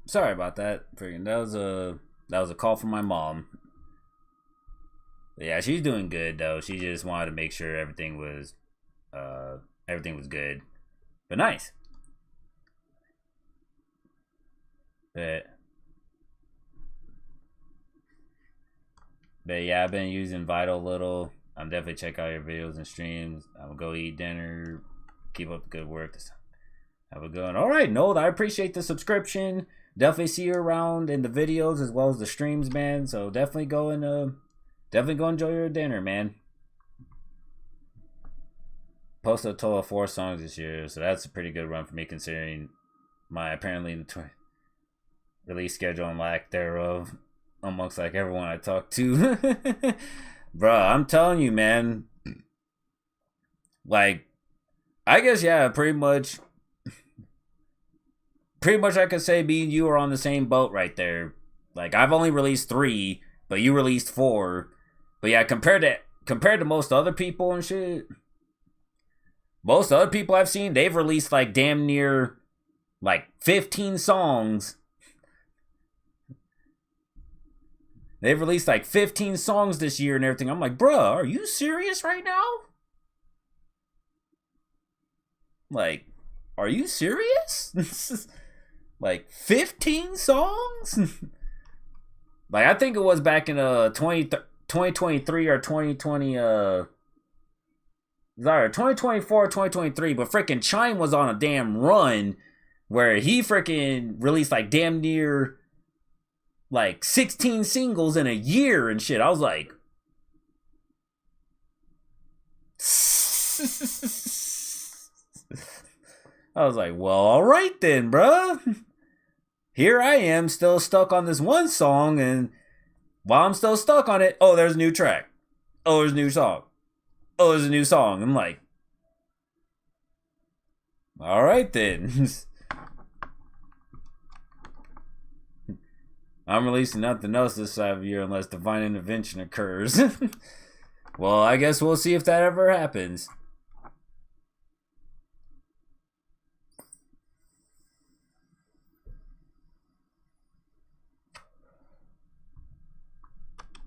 Sorry about that. Freaking, that was a call from my mom. But yeah, she's doing good though. She just wanted to make sure everything was good. But nice. But yeah, I've been using Vital a little. I'm definitely check out your videos and streams. I'm gonna go eat dinner. Keep up the good work this time. Have a good one. All right, Nold, I appreciate the subscription. Definitely see you around in the videos as well as the streams, man. So definitely go enjoy your dinner, man. Posted a total of 4 songs this year, so that's a pretty good run for me considering my apparently release schedule and lack thereof. amongst like everyone I talk to. Bruh, I'm telling you, man. Like, I guess, yeah, pretty much I could say me and you are on the same boat right there. Like, I've only released 3, but you released 4. But yeah, compared to most other people and shit, most other people I've seen, they've released like damn near like 15 songs. They've released like 15 songs this year and everything. I'm like, bruh, are you serious right now? Like, are you serious? Like 15 songs? Like, I think it was back in 2023 or 2020 sorry, 2024 or 2023, but freaking Chime was on a damn run where he freaking released like damn near like 16 singles in a year and shit. I was like well, all right then, bruh. Here I am still stuck on this one song, and while I'm still stuck on it, oh, there's a new track. Oh, there's a new song. Oh, there's a new song. I'm like, all right then. I'm releasing nothing else this side of the year unless divine intervention occurs. Well, I guess we'll see if that ever happens.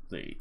See.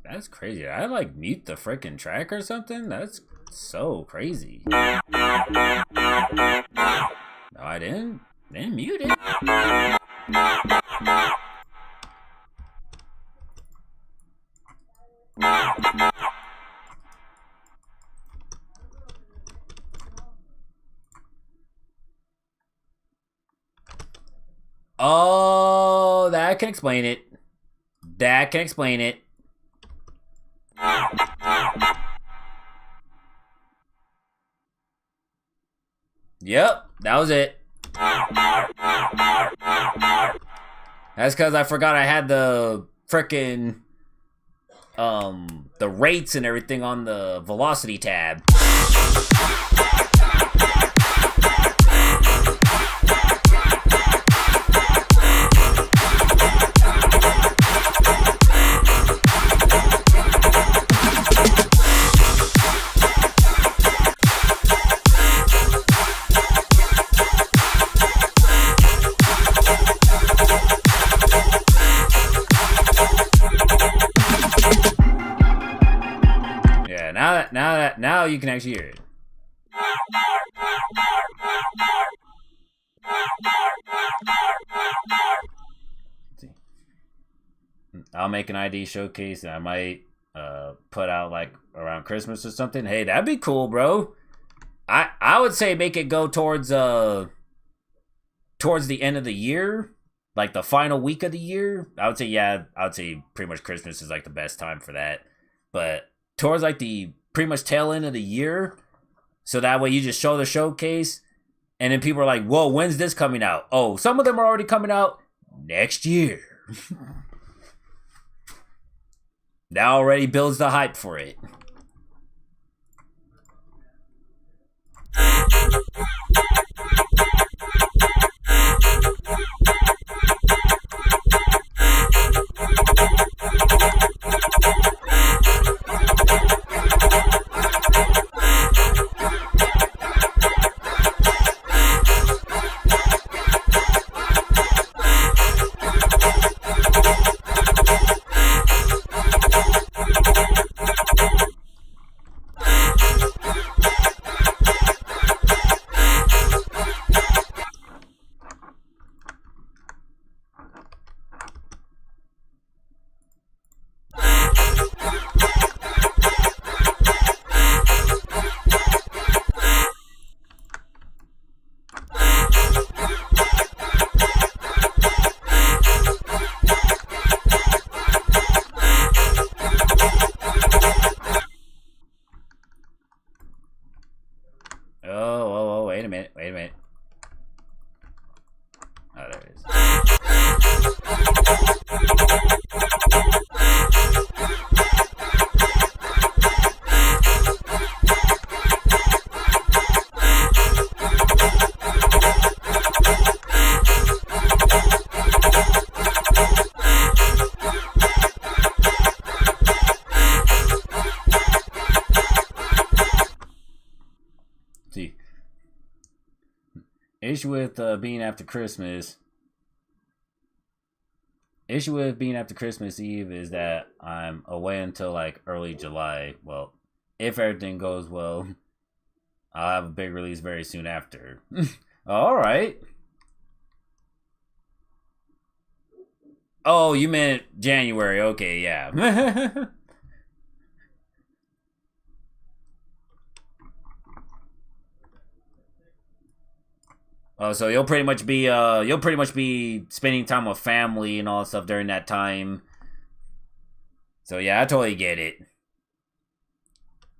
That's crazy. I like mute the freaking track or something? That's so crazy. No, I didn't mute it. Oh, that can explain it. That can explain it. Yep, that was it. That's because I forgot I had the frickin' the rates and everything on the velocity tab. Now you can actually hear it. Let's see. I'll make an ID showcase and I might put out like around Christmas or something. Hey, that'd be cool, bro. I would say make it go towards the end of the year, like the final week of the year. I would say pretty much Christmas is like the best time for that. But towards like the pretty much tail end of the year, so that way you just show the showcase and then people are like, whoa, when's this coming out? Oh, some of them are already coming out next year. That already builds the hype for it. issue with being after Christmas. Issue with being after Christmas Eve is that I'm away until like early July. Well, if everything goes well, I'll have a big release very soon after. All right. Oh, you meant January. Okay, yeah. Oh, so you'll pretty much be spending time with family and all that stuff during that time. So yeah, I totally get it.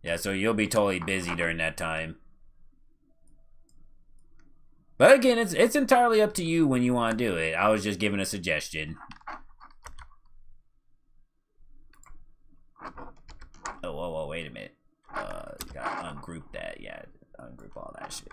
Yeah, so you'll be totally busy during that time. But again, it's entirely up to you when you want to do it. I was just giving a suggestion. Oh, whoa, wait a minute. Gotta ungroup that. Yeah, ungroup all that shit.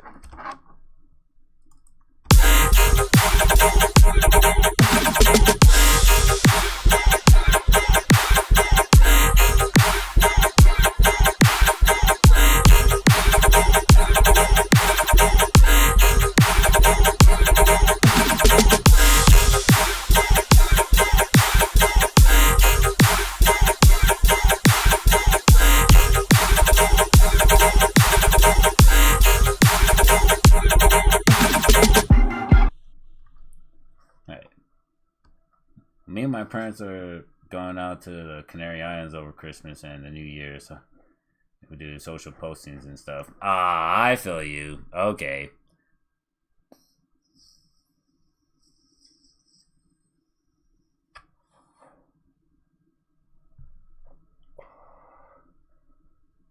Me and my parents are going out to the Canary Islands over Christmas and the New Year, so we do social postings and stuff. Ah, I feel you. Okay.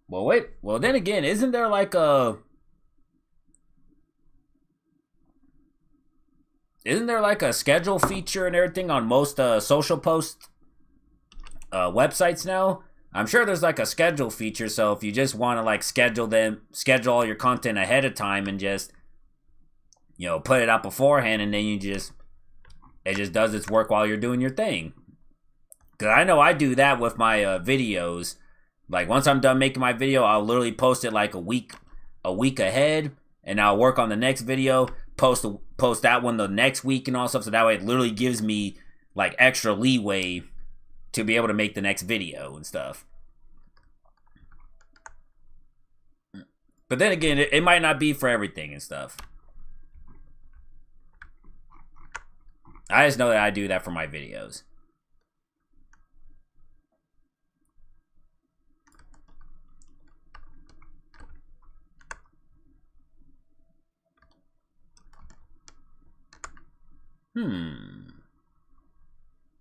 Well, wait. Well, then again, isn't there like a... Isn't there like a schedule feature and everything on most social post websites now? I'm sure there's like a schedule feature, so if you just want to like schedule all your content ahead of time and just, you know, put it out beforehand, and then it just does its work while you're doing your thing. Cause I know I do that with my videos. Like once I'm done making my video, I'll literally post it like a week ahead, and I'll work on the next video. Post that one the next week and all stuff, so that way it literally gives me like extra leeway to be able to make the next video and stuff. But then again, it might not be for everything and stuff. I just know that I do that for my videos.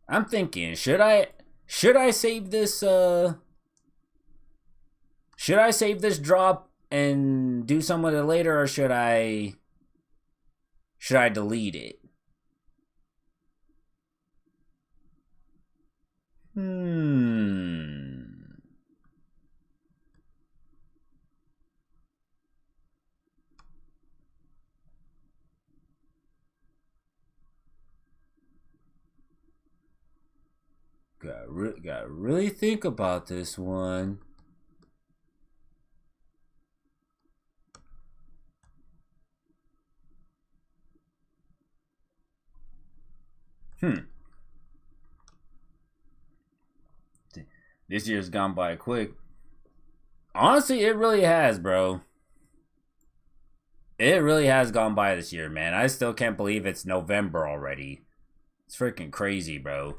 I'm thinking, should I save this drop and do some of it later, or should I delete it? Gotta really think about this one. This year's gone by quick. Honestly, it really has, bro. It really has gone by this year, man. I still can't believe it's November already. It's freaking crazy, bro.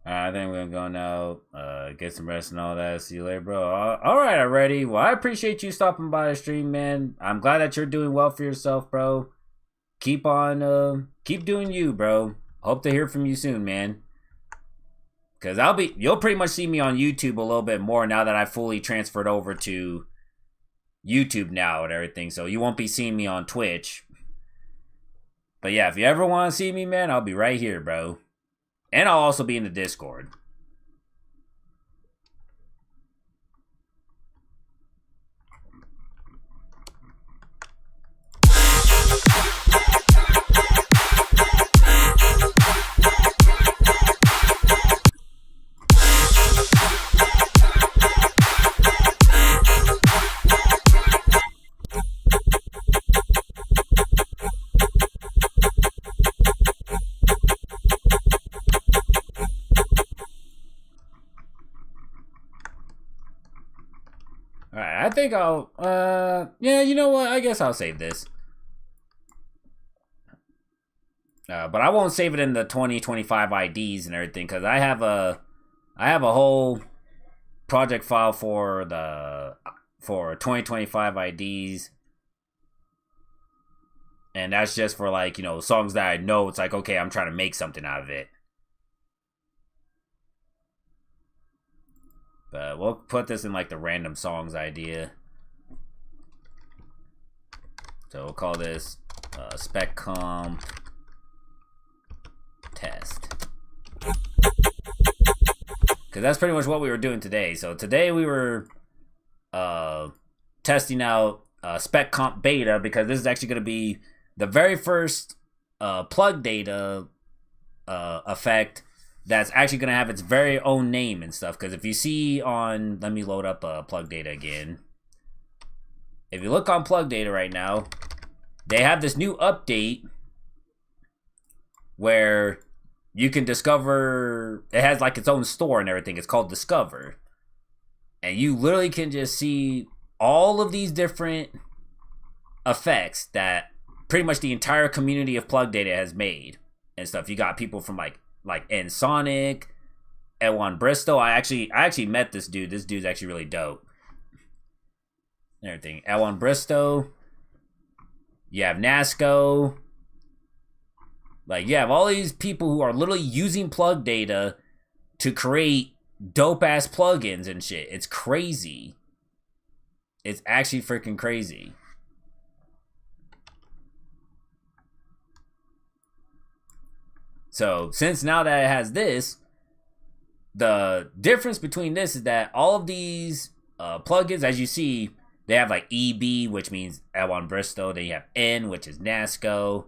I think we're gonna go now, get some rest and all that. See you later, bro. Alright, already. Well, I appreciate you stopping by the stream, man. I'm glad that you're doing well for yourself, bro. Keep on, keep doing you, bro. Hope to hear from you soon, man. Cause you'll pretty much see me on YouTube a little bit more now that I fully transferred over to YouTube now and everything. So you won't be seeing me on Twitch. But yeah, if you ever want to see me, man, I'll be right here, bro. And I'll also be in the Discord. I think I'll, yeah, you know what? I guess I'll save this. But I won't save it in the 2025 IDs and everything, because I have a whole project file for 2025 IDs. And that's just for, like, you know, songs that I know. It's like, okay, I'm trying to make something out of it. But we'll put this in like the random songs idea. So we'll call this SPEC COMP test. Because that's pretty much what we were doing today. So today we were testing out SPEC COMP beta, because this is actually going to be the very first plug data effect that's actually going to have its very own name and stuff. Because if you see on... Let me load up plug data again. If you look on plug data right now, they have this new update where you can discover... It has like its own store and everything. It's called Discover. And you literally can just see all of these different effects that pretty much the entire community of plug data has made and stuff. You got people from like Sonic, Ewan Bristow. I actually met this dude. This dude's actually really dope. And everything. Ewan Bristow. You have Nasko. Like, you have all these people who are literally using plug data to create dope ass plugins and shit. It's crazy. It's actually freaking crazy. So, since now that it has this, the difference between this is that all of these plugins, as you see, they have like EB, which means Ewan Bristow. Then you have N, which is Nasko.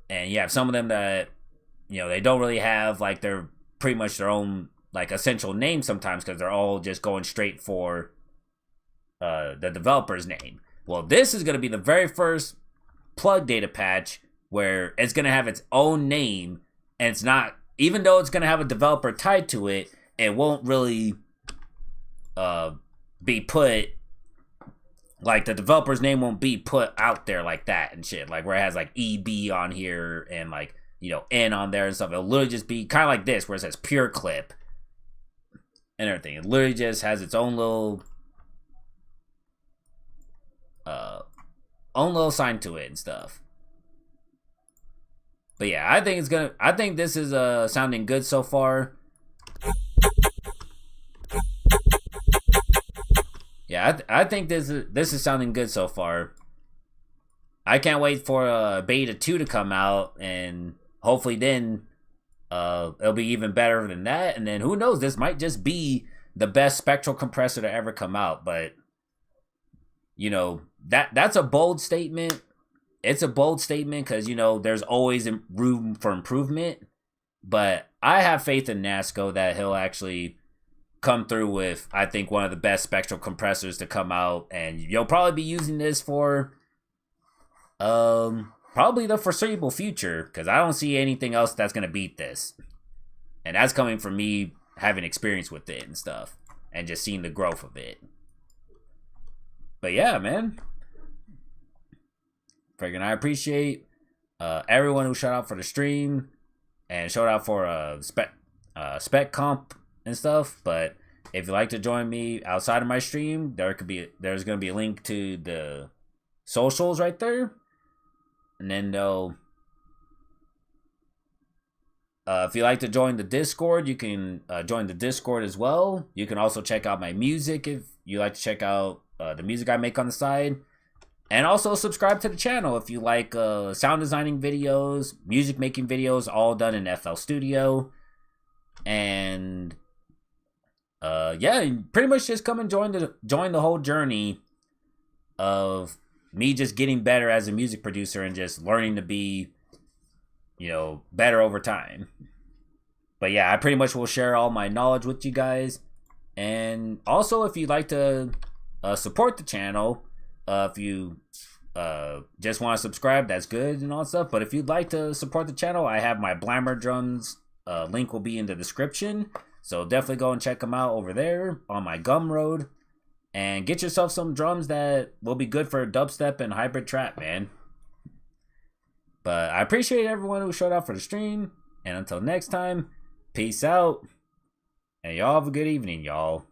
And you have some of them that, you know, they don't really have, like, they're pretty much their own, like, essential name sometimes, because they're all just going straight for the developer's name. Well, this is going to be the very first plug data patch where it's going to have its own name, and it's not, even though it's going to have a developer tied to it, it won't really be put, like, the developer's name won't be put out there like that and shit, like, where it has, like, EB on here and, like, you know, N on there and stuff. It'll literally just be kind of like this, where it says Pure Clip and everything. It literally just has its own little sign to it and stuff. But yeah, I think this is sounding good so far. Yeah, I think this is sounding good so far. I can't wait for beta 2 to come out, and hopefully then it'll be even better than that. And then who knows, this might just be the best spectral compressor to ever come out. But you know, that's a bold statement. It's a bold statement because, you know, there's always room for improvement. But I have faith in Nasko that he'll actually come through with, I think, one of the best spectral compressors to come out. And you'll probably be using this for probably the foreseeable future, because I don't see anything else that's going to beat this. And that's coming from me having experience with it and stuff, and just seeing the growth of it. But yeah, man. Friggin' I appreciate everyone who showed out for the stream and showed out for spec comp and stuff. But if you'd like to join me outside of my stream, there's gonna be a link to the socials right there, and then if you like to join the Discord, you can join the Discord as well. You can also check out my music if you like to check out the music I make on the side. And also subscribe to the channel if you like sound designing videos, music making videos, all done in FL Studio. And yeah, pretty much just come and join the whole journey of me just getting better as a music producer and just learning to be, better over time. But yeah, I pretty much will share all my knowledge with you guys. And also, if you'd like to support the channel, if you just want to subscribe, that's good and all that stuff. But if you'd like to support the channel, I have my Blammer drums. Link will be in the description. So definitely go and check them out over there on my Gumroad. And get yourself some drums that will be good for dubstep and hybrid trap, man. But I appreciate everyone who showed up for the stream. And until next time, peace out. And y'all have a good evening, y'all.